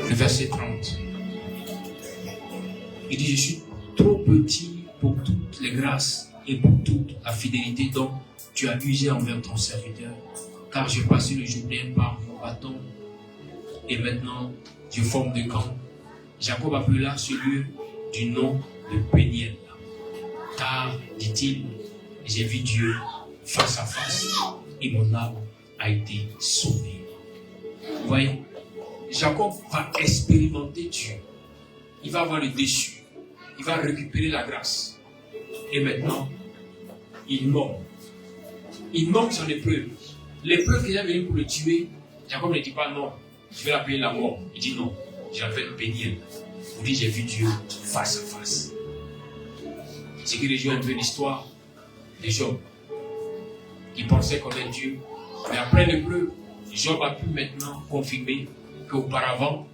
Le verset 30. Il dit, je suis trop petit pour toutes les grâces et pour toute la fidélité dont tu as usé envers ton serviteur, car j'ai passé le Jourdain par mon bâton et maintenant je forme de camp. Jacob appela ce lieu du nom de Péniel, car, dit-il, j'ai vu Dieu face à face et mon âme a a été sauvé. Vous voyez, Jacob va expérimenter Dieu. Il va avoir le déchu. Il va récupérer la grâce. Et maintenant, il monte. Il monte son épreuve. L'épreuve qui est venue pour le tuer, Jacob ne dit pas non, je vais l'appeler la mort. Il dit non, je l'appelle Péniel. Vous dites, j'ai vu Dieu face à face. C'est qui rejoint un peu l'histoire de Job, qui pensait connaître Dieu. Mais après l'épreuve, Job a pu maintenant confirmer qu'auparavant,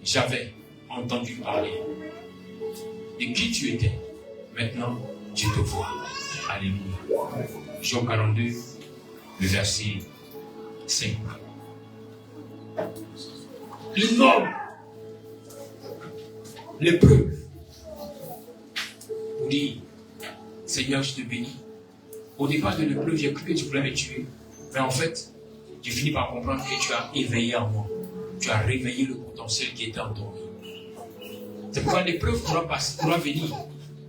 j'avais entendu parler de qui tu étais. Maintenant, Dieu te voit. Alléluia. Job 42, le verset 5. Il nomme l'épreuve pour dire, Seigneur, je te bénis. Au départ de l'épreuve, j'ai cru que tu voulais me tuer. Mais en fait, j'ai fini par comprendre que tu as éveillé en moi. Tu as réveillé le potentiel qui était endormi. C'est pourquoi l'épreuve pourra venir.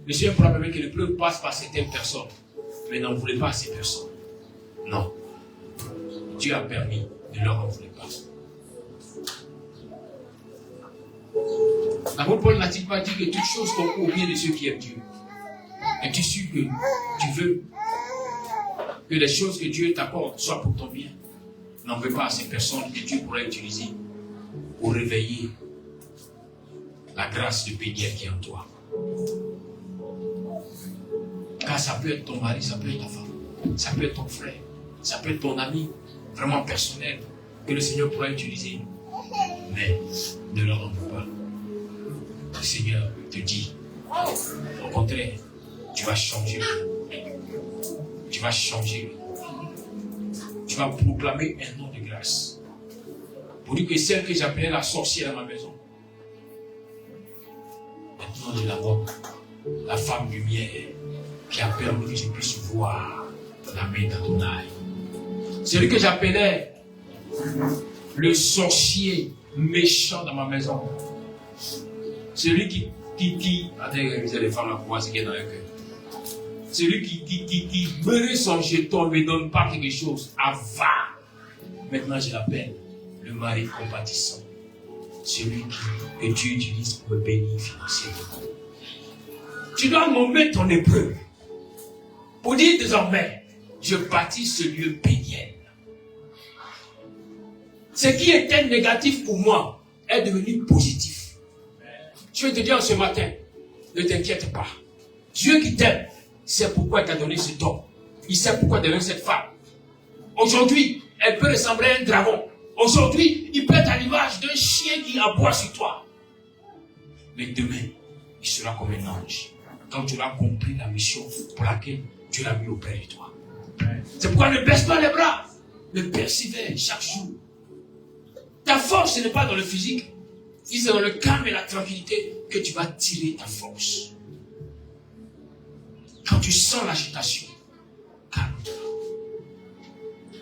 Le Seigneur pourra permettre que l'épreuve passe par certaines personnes. Mais n'en voulez pas à ces personnes. Non. Dieu a permis, ne leur en voulez pas. L'apôtre Paul n'a-t-il pas dit que toute chose concourt au bien de ceux qui aiment Dieu? Es-tu sûr que tu veux que les choses que Dieu t'apporte soient pour ton bien? N'en veux pas à ces personnes que Dieu pourrait utiliser pour réveiller la grâce de Péniel qui est en toi. Car ça peut être ton mari, ça peut être ta femme, ça peut être ton frère, ça peut être ton ami, vraiment personnel, que le Seigneur pourra utiliser. Mais ne leur en veux pas. Le Seigneur te dit, au contraire, tu vas changer. Tu vas changer. Tu vas proclamer un nom de grâce. Pour dire que celle que j'appelais la sorcière dans ma maison, maintenant je la vois, la femme lumière qui a permis que je puisse voir la main d'Adonai. Celui que j'appelais le sorcier méchant dans ma maison. Celui qui attendez, vous allez les femmes là pour voir ce qu'il y a dans leur cœur. Celui qui menait son jeton ne me donne pas quelque chose. Avare. Maintenant je l'appelle le mari compatissant. Celui que Dieu utilise pour me bénir financièrement. Tu dois nommer ton épreuve. Pour dire désormais, je bâtis ce lieu Péniel. Ce qui était négatif pour moi est devenu positif. Je vais te dire ce matin, ne t'inquiète pas. Dieu qui t'aime, sait pourquoi il t'a donné ce don. Il sait pourquoi il t'a donné cette femme. Aujourd'hui, elle peut ressembler à un dragon. Aujourd'hui, il peut être à l'image d'un chien qui aboie sur toi. Mais demain, il sera comme un ange. Quand tu auras compris la mission pour laquelle Dieu l'a mis auprès de toi. C'est pourquoi ne baisse pas les bras. Mais persévère chaque jour. Ta force, ce n'est pas dans le physique. C'est dans le calme et la tranquillité que tu vas tirer ta force. Quand tu sens l'agitation, calme-toi.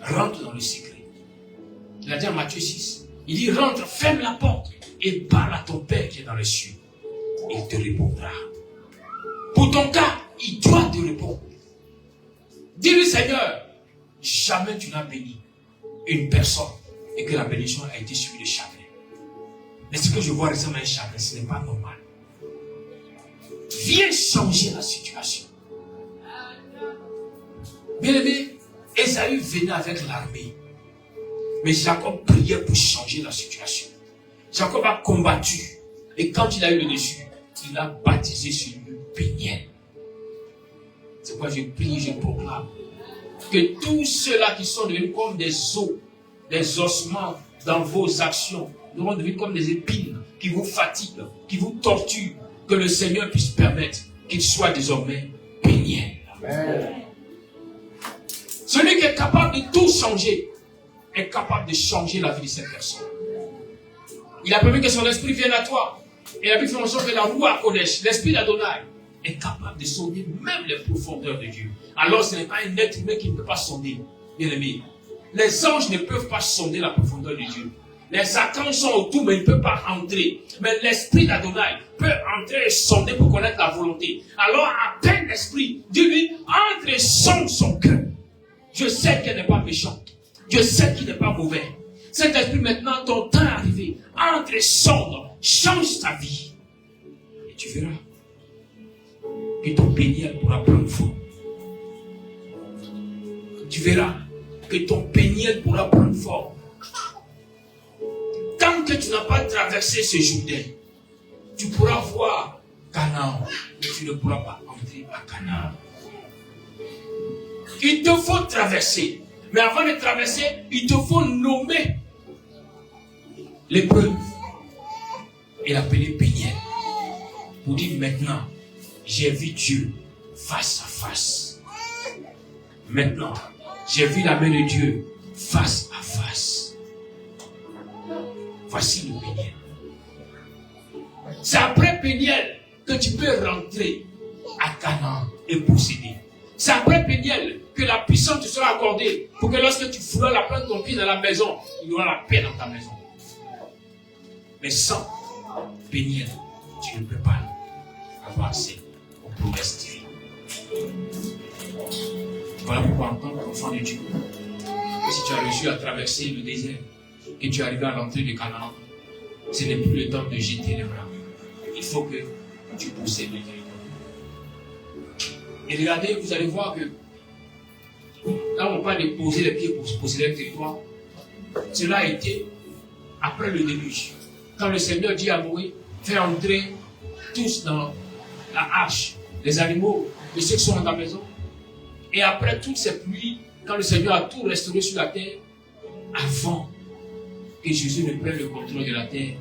Rentre dans le secret. Il a dit en Matthieu 6. Il dit rentre, ferme la porte et parle à ton Père qui est dans les cieux. Il te répondra. Pour ton cas, il doit te répondre. Dis-lui Seigneur, jamais tu n'as béni une personne et que la bénédiction a été suivie de chagrin. Mais ce que je vois récemment un chagrin, ce n'est pas normal. Viens changer la situation. Bien aimé, Ésaü venait avec l'armée. Mais Jacob priait pour changer la situation. Jacob a combattu. Et quand il a eu le dessus, il a baptisé sur lui Péniel. C'est pourquoi je prie et je proclame que tous ceux-là qui sont devenus comme des os, des ossements dans vos actions, devront devenir comme des épines qui vous fatiguent, qui vous torturent, que le Seigneur puisse permettre qu'ils soient désormais Péniel. Amen. Celui qui est capable de tout changer est capable de changer la vie de cette personne. Il a permis que son esprit vienne à toi. Et la Bible fait en sorte que la Roua Kodesh, l'esprit d'Adonai, est capable de sonder même les profondeurs de Dieu. Alors ce n'est pas un être humain qui ne peut pas sonder, bien aimé. Les anges ne peuvent pas sonder la profondeur de Dieu. Les archanges sont autour, mais ils ne peuvent pas entrer. Mais l'esprit d'Adonai peut entrer et sonder pour connaître la volonté. Alors appelle l'esprit, dis-lui, entre et sonde son cœur. Je sais qu'elle n'est pas méchante. Dieu sait qu'il n'est pas mauvais. Saint-Esprit, maintenant, ton temps est arrivé. Entre et sonde, change ta vie. Et tu verras que ton péniel pourra prendre forme. Tu verras que ton péniel pourra prendre forme. Tant que tu n'as pas traversé ce Jourdain, tu pourras voir Canaan, mais tu ne pourras pas entrer à Canaan. Il te faut traverser. Mais avant de traverser, il te faut nommer l'épreuve et l'appeler péniel. Pour dire maintenant, j'ai vu Dieu face à face. Maintenant, j'ai vu la main de Dieu face à face. Voici le péniel. C'est après péniel que tu peux rentrer à Canaan et posséder. C'est après péniel que la puissance te sera accordée pour que lorsque tu feras la plante de ton pied dans la maison, il y aura la paix dans ta maison. Mais sans péniel, tu ne peux pas avoir accès aux promesses divines. Voilà pourquoi en tant qu'enfant de Dieu, si tu as réussi à traverser le désert et tu es arrivé à l'entrée de Canaan, ce n'est plus le temps de jeter les bras. Il faut que tu possèdes le territoire. Et regardez, vous allez voir que là on parle de poser les pieds pour posséder le territoire. Cela a été après le déluge. Quand le Seigneur dit à Noé, fais entrer tous dans la arche, les animaux et ceux qui sont dans ta maison. Et après toutes ces pluies, quand le Seigneur a tout restauré sur la terre, avant que Jésus ne prenne le contrôle de la terre,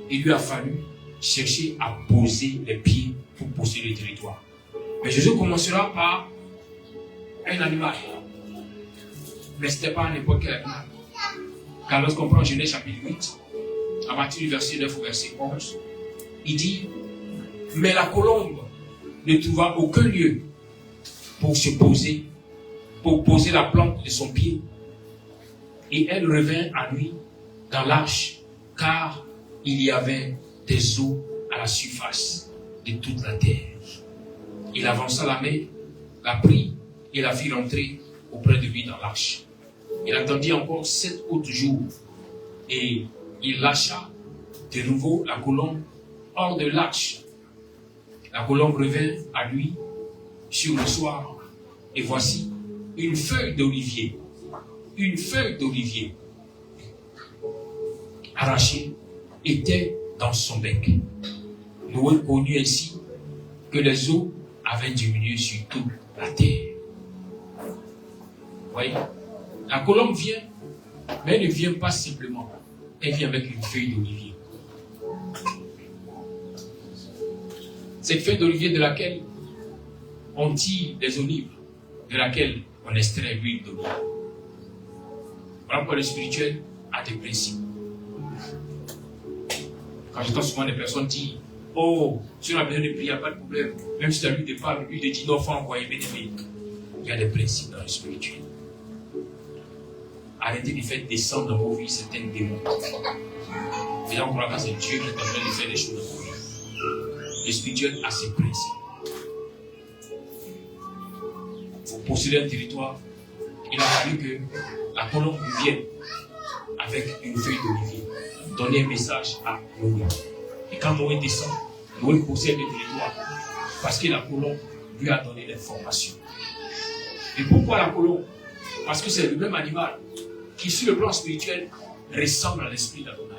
il lui a fallu chercher à poser les pieds pour posséder le territoire. Mais Jésus commencera par un animal. Mais ce n'était pas à n'importe quel animal. Car lorsqu'on prend Genèse chapitre 8, à partir du verset 9 au verset 11, il dit, mais la colombe ne trouva aucun lieu pour se poser, pour poser la plante de son pied. Et elle revint à lui dans l'arche, car il y avait des eaux à la surface de toute la terre. Il avança la main, la prit et la fit rentrer auprès de lui dans l'arche. Il attendit encore 7 autres jours et il lâcha de nouveau la colombe hors de l'arche. La colombe revint à lui sur le soir et voici une feuille d'olivier arrachée était dans son bec. Noé connut ainsi que les eaux avaient diminué sur toute la terre. Vous voyez, la colombe vient, mais elle ne vient pas simplement. Elle vient avec une feuille d'olivier. Cette feuille d'olivier de laquelle on tire des olives, de laquelle on extrait l'huile d'olive. Voilà pourquoi le spirituel a des principes. Quand j'entends souvent des personnes dire, oh, sur la besoin de prière, il n'y a pas de problème. Même si tu as lu des paroles, lui, il dit non, il faut envoyer bénéfice. Il y a des principes dans le spirituel. Arrêtez de faire descendre dans vos vies certains démons. Et là, on croit que c'est Dieu qui est en train de faire des choses dans vos vies. Le spirituel a ses principes. Pour posséder un territoire, il a fallu que la colombe vienne avec une feuille d'olivier, donner un message à Noé. Et quand Noé descend, Noé possède le territoire parce que la colombe lui a donné l'information. Et pourquoi la colombe? Parce que c'est le même animal qui, sur le plan spirituel, ressemble à l'esprit d'Adonai.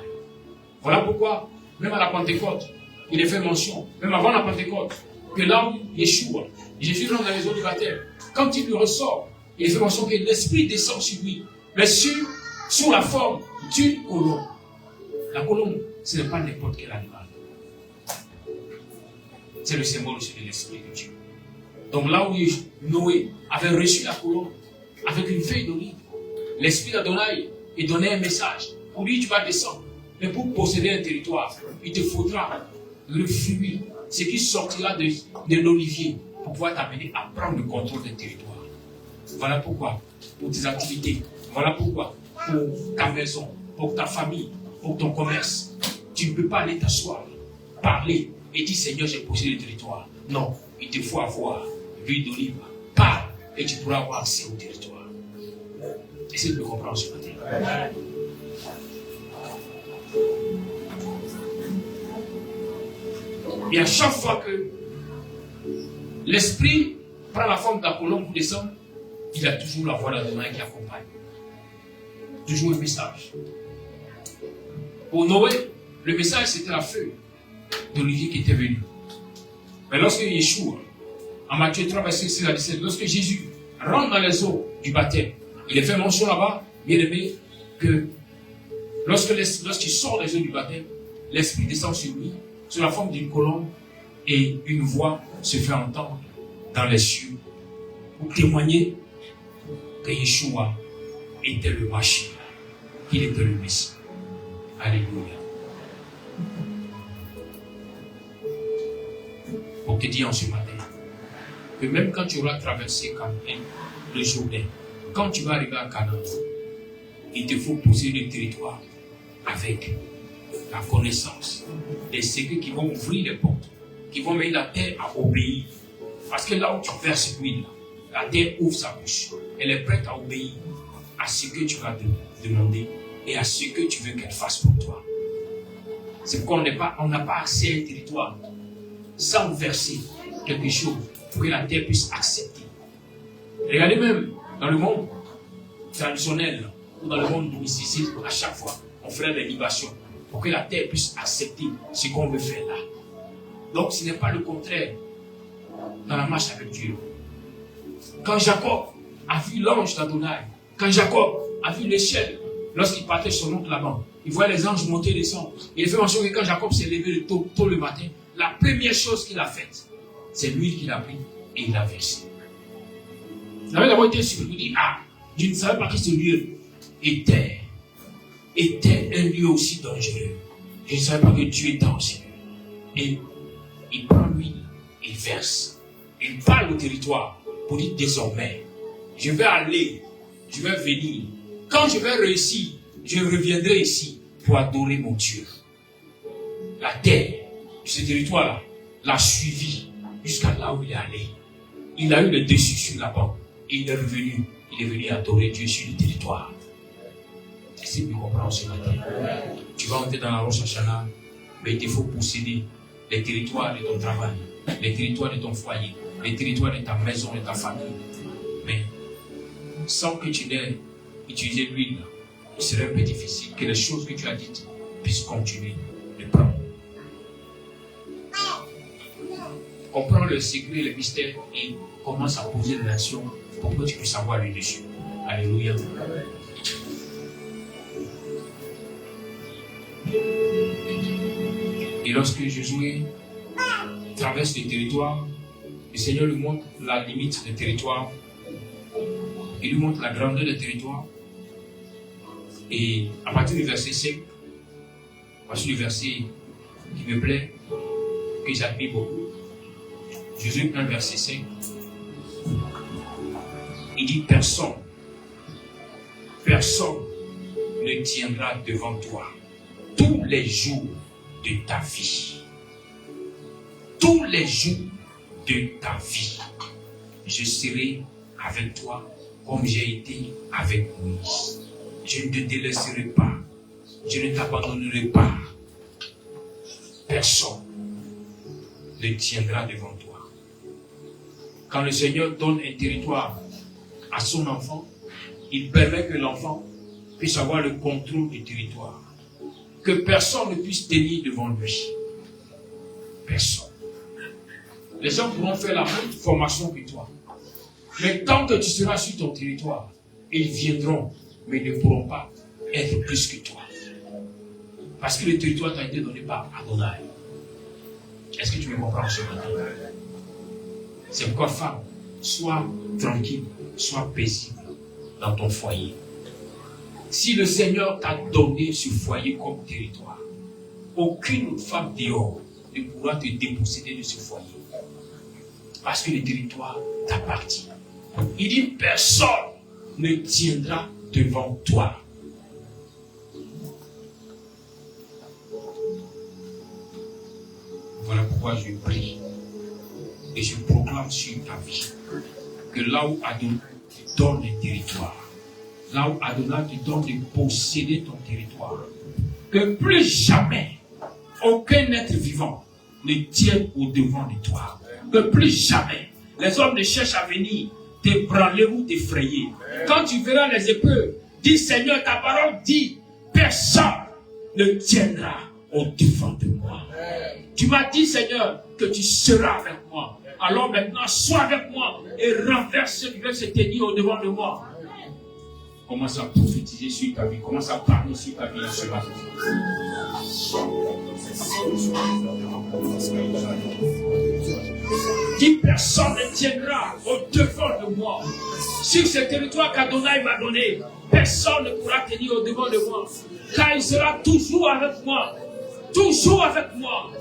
Voilà pourquoi, même à la Pentecôte, il est fait mention, même avant la Pentecôte, que là où Yeshua, Jésus rentre dans les eaux du baptême, quand il lui ressort, il est fait mention que l'esprit descend sur lui, mais sous la forme d'une colombe. La colombe, ce n'est pas n'importe quel animal. C'est le symbole aussi de l'esprit de Dieu. Donc là où Noé avait reçu la colombe avec une feuille d'olive, l'esprit d'Adonai est donné un message. Pour lui, tu vas descendre. Mais pour posséder un territoire, il te faudra le fruit, ce qui sortira de l'olivier, pour pouvoir t'amener à prendre le contrôle d'un territoire. Voilà pourquoi, pour tes activités, voilà pourquoi, pour ta maison, pour ta famille, pour ton commerce, tu ne peux pas aller t'asseoir, parler et dire Seigneur, j'ai possédé le territoire. Non, il te faut avoir l'huile d'olive. Parle et tu pourras avoir accès au territoire. Essayez de me comprendre ce matin. Et à chaque fois que l'esprit prend la forme de la colombe pour descendre, il y a toujours la voix d'Adonai qui accompagne. Toujours un message. Pour Noé, le message c'était la feuille d'olivier qui était venue. Mais lorsque Yeshua, en Matthieu 3, verset 16 à 17, lorsque Jésus rentre dans les eaux du baptême, il est fait mention là-bas, bien aimé, que lorsqu'il sort des eaux du baptême, l'esprit descend sur lui, sous la forme d'une colombe, et une voix se fait entendre dans les cieux pour témoigner que Yeshua était le Mashiach, qu'il était le Messie. Alléluia. Pour te dire en ce matin que même quand tu auras traversé le Jourdain, quand tu vas arriver à Canaan, il te faut pousser le territoire avec la connaissance des secrets qui vont ouvrir les portes, qui vont mettre la terre à obéir. Parce que là où tu verses l'huile, la terre ouvre sa bouche. Elle est prête à obéir à ce que tu vas demander et à ce que tu veux qu'elle fasse pour toi. C'est pourquoi on n'a pas assez un territoire sans verser quelque chose pour que la terre puisse accepter. Regardez même dans le monde traditionnel ou dans le monde domestique, à chaque fois, on ferait des libations pour que la terre puisse accepter ce qu'on veut faire là. Donc ce n'est pas le contraire dans la marche avec Dieu. Quand Jacob a vu l'ange d'Adonai, quand Jacob a vu l'échelle, lorsqu'il partait son oncle là-bas, il voyait les anges monter et descendre. Il fait mention que quand Jacob s'est levé tôt le matin, la première chose qu'il a faite, c'est l'huile qu'il a pris et il a versé. Il avait d'abord été surpris, il dit, je ne savais pas que ce lieu était un lieu aussi dangereux. Je ne savais pas que Dieu était dangereux. Et il prend l'huile, il verse. Il parle au territoire pour dire désormais, je vais aller, je vais venir. Quand je vais réussir, je reviendrai ici pour adorer mon Dieu. La terre de ce territoire-là l'a suivi jusqu'à là où il est allé. Il a eu le dessus sur la banque et il est revenu. Il est venu adorer Dieu sur le territoire. C'est de comprendre ce matin. Tu vas entrer dans la Rosh Hashanah, mais il te faut posséder les territoires de ton travail, les territoires de ton foyer, les territoires de ta maison, de ta famille. Mais sans que tu n'aies utilisé l'huile, il serait un peu difficile que les choses que tu as dites puissent continuer de prendre. Comprends le secret, le mystère et commence à poser des nations pour que tu puisses avoir le dessus. Alléluia. Et lorsque Josué traverse le territoire, le Seigneur lui montre la limite du territoire. Il lui montre la grandeur du territoire. Et à partir du verset 5, voici le verset qui me plaît, que j'admire beaucoup. Jésus prend le verset 5. Il dit, personne ne tiendra devant toi tous les jours de ta vie. Tous les jours de ta vie, je serai avec toi comme j'ai été avec Moïse. Je ne te délaisserai pas. Je ne t'abandonnerai pas. Personne ne tiendra devant toi. Quand le Seigneur donne un territoire à son enfant, il permet que l'enfant puisse avoir le contrôle du territoire. Que personne ne puisse tenir devant lui. Personne. Les gens pourront faire la même formation que toi. Mais tant que tu seras sur ton territoire, ils viendront, mais ne pourront pas être plus que toi. Parce que le territoire t'a été donné par Adonai. Est-ce que tu me comprends ce matin? C'est pourquoi, femme, sois tranquille, sois paisible dans ton foyer. Si le Seigneur t'a donné ce foyer comme territoire, aucune autre femme dehors ne pourra te déposséder de ce foyer. Parce que le territoire t'appartient. Il dit, personne ne tiendra devant toi. Voilà pourquoi je prie et je proclame sur ta vie que là où Adonai te donne le territoire, là où Adonai te donne de posséder ton territoire, que plus jamais aucun être vivant ne tienne au devant de toi. Que plus jamais les hommes ne cherchent à venir t'ébranler ou t'effrayer. Quand tu verras les épreuves, dis Seigneur, ta parole dit, personne ne tiendra au devant de moi. Tu m'as dit Seigneur que tu seras avec moi. Alors maintenant, sois avec moi et renverse ceux qui veulent se tenir au devant de moi. Commence à prophétiser sur ta vie. Commence à parler sur ta vie ce matin. Dis personne ne tiendra au devant de moi. Sur ce territoire qu'Adonai m'a donné, personne ne pourra tenir au devant de moi. Car il sera toujours avec moi. Toujours avec moi.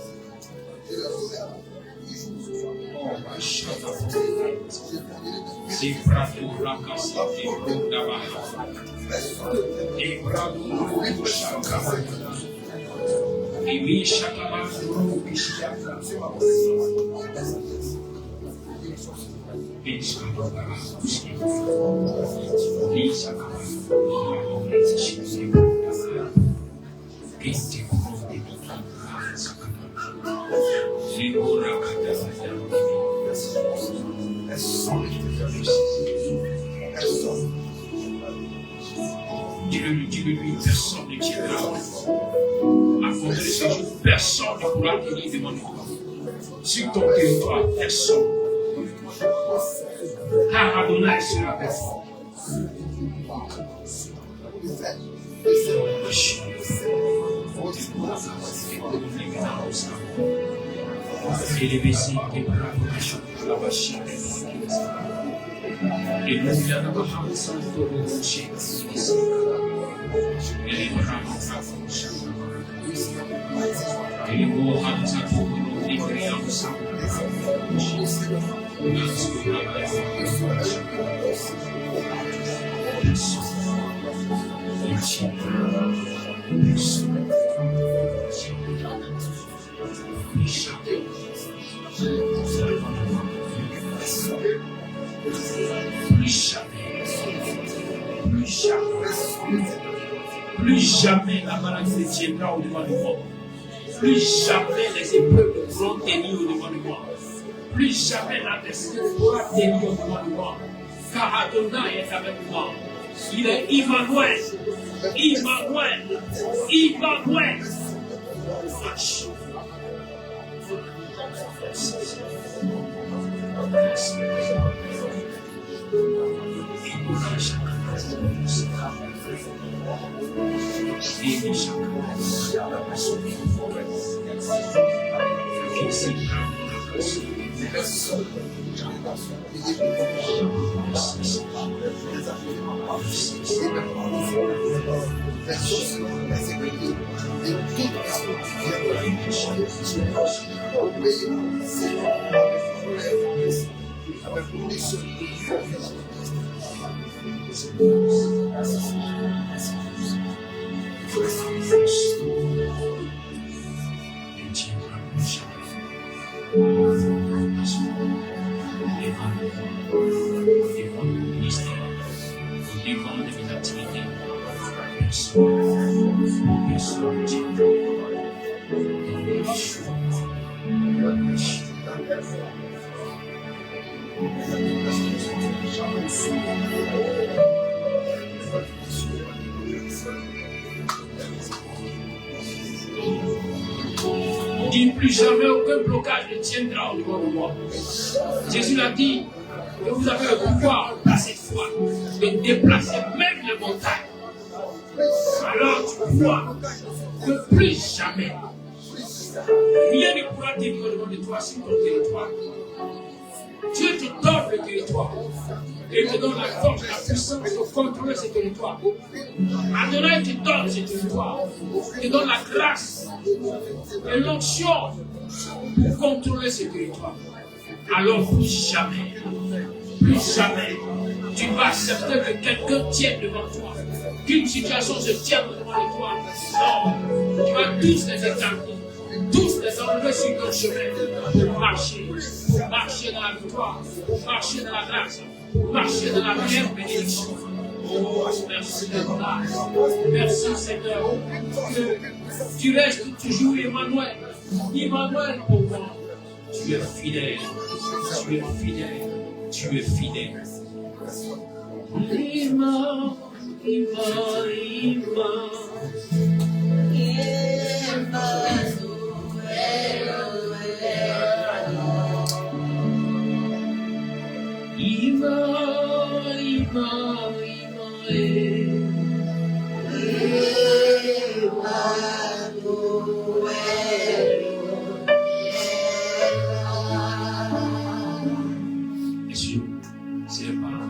Dis-le-lui, personne ne tiendra. À cause de ce jour, personne ne pourra tenir devant toi. Sur ton territoire, personne. Car Adonai sera avec toi. Et les vessies qui la machine et nous y allons et les bras et les mots plus jamais la maladie ne tiendra au devant de moi. Plus jamais les épreuves ne pourront tenir au devant de moi. Plus jamais la destinée ne pourra tenir au devant de moi. Car Adonai est avec moi. Il est Emmanuel. Emmanuel. Emmanuel. Dis plus jamais aucun blocage ne tiendra au devant de moi. Jésus l'a dit que vous avez le pouvoir par cette foi de déplacer même les montagnes. Alors tu vois que plus jamais rien ne pourra tenir au devant de toi sur ton territoire. Dieu te donne le territoire et te donne la force et la puissance de contrôler ce territoire. Adonai te donne ce territoire, te donne la grâce et l'onction pour contrôler ce territoire. Alors plus jamais, tu vas accepter que quelqu'un tienne devant toi, qu'une situation se tienne devant toi. Non, tu vas tous les écarter. Tous les enlever sur ton chemin pour marcher dans la victoire, pour marcher dans la grâce, pour marcher dans la meilleure bénédiction. Oh, merci de grâce. Merci Seigneur. Que tu restes toujours Emmanuel. Emmanuel pour moi. Tu es fidèle. Tu es fidèle. Tu es fidèle. Ima, Ima, Ima.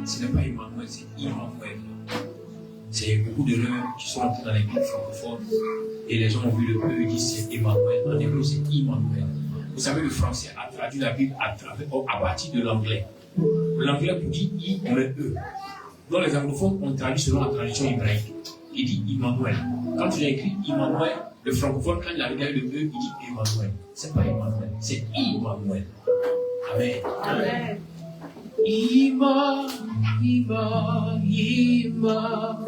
Ce n'est pas Emmanuel, c'est Immanuel. C'est beaucoup de l'heures qui sont entrés dans les villes francophones et les gens ont vu le peu et disent c'est Emmanuel. En hébreu, c'est Immanuel. Vous savez, le français a traduit la Bible à partir de l'anglais. L'anglais pour dire I, mais E. Donc les anglophones ont traduit selon la traduction hébraïque. Il dit Immanuel. Quand tu as écrit Immanuel, le francophone, quand il a regardé le E, il dit Emmanuel. Ce n'est pas Emmanuel, c'est Immanuel. Amen. Amen. Ima, Ima, Ima.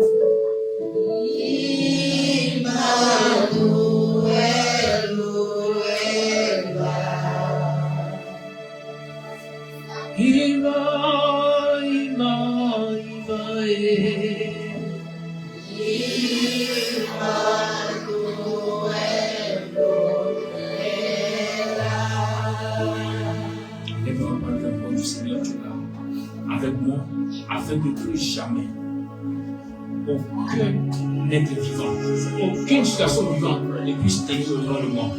Avec moi, afin que plus jamais aucun être vivant, aucune situation vivante ne puisse tenir au-devant de moi.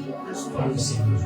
Par le Seigneur.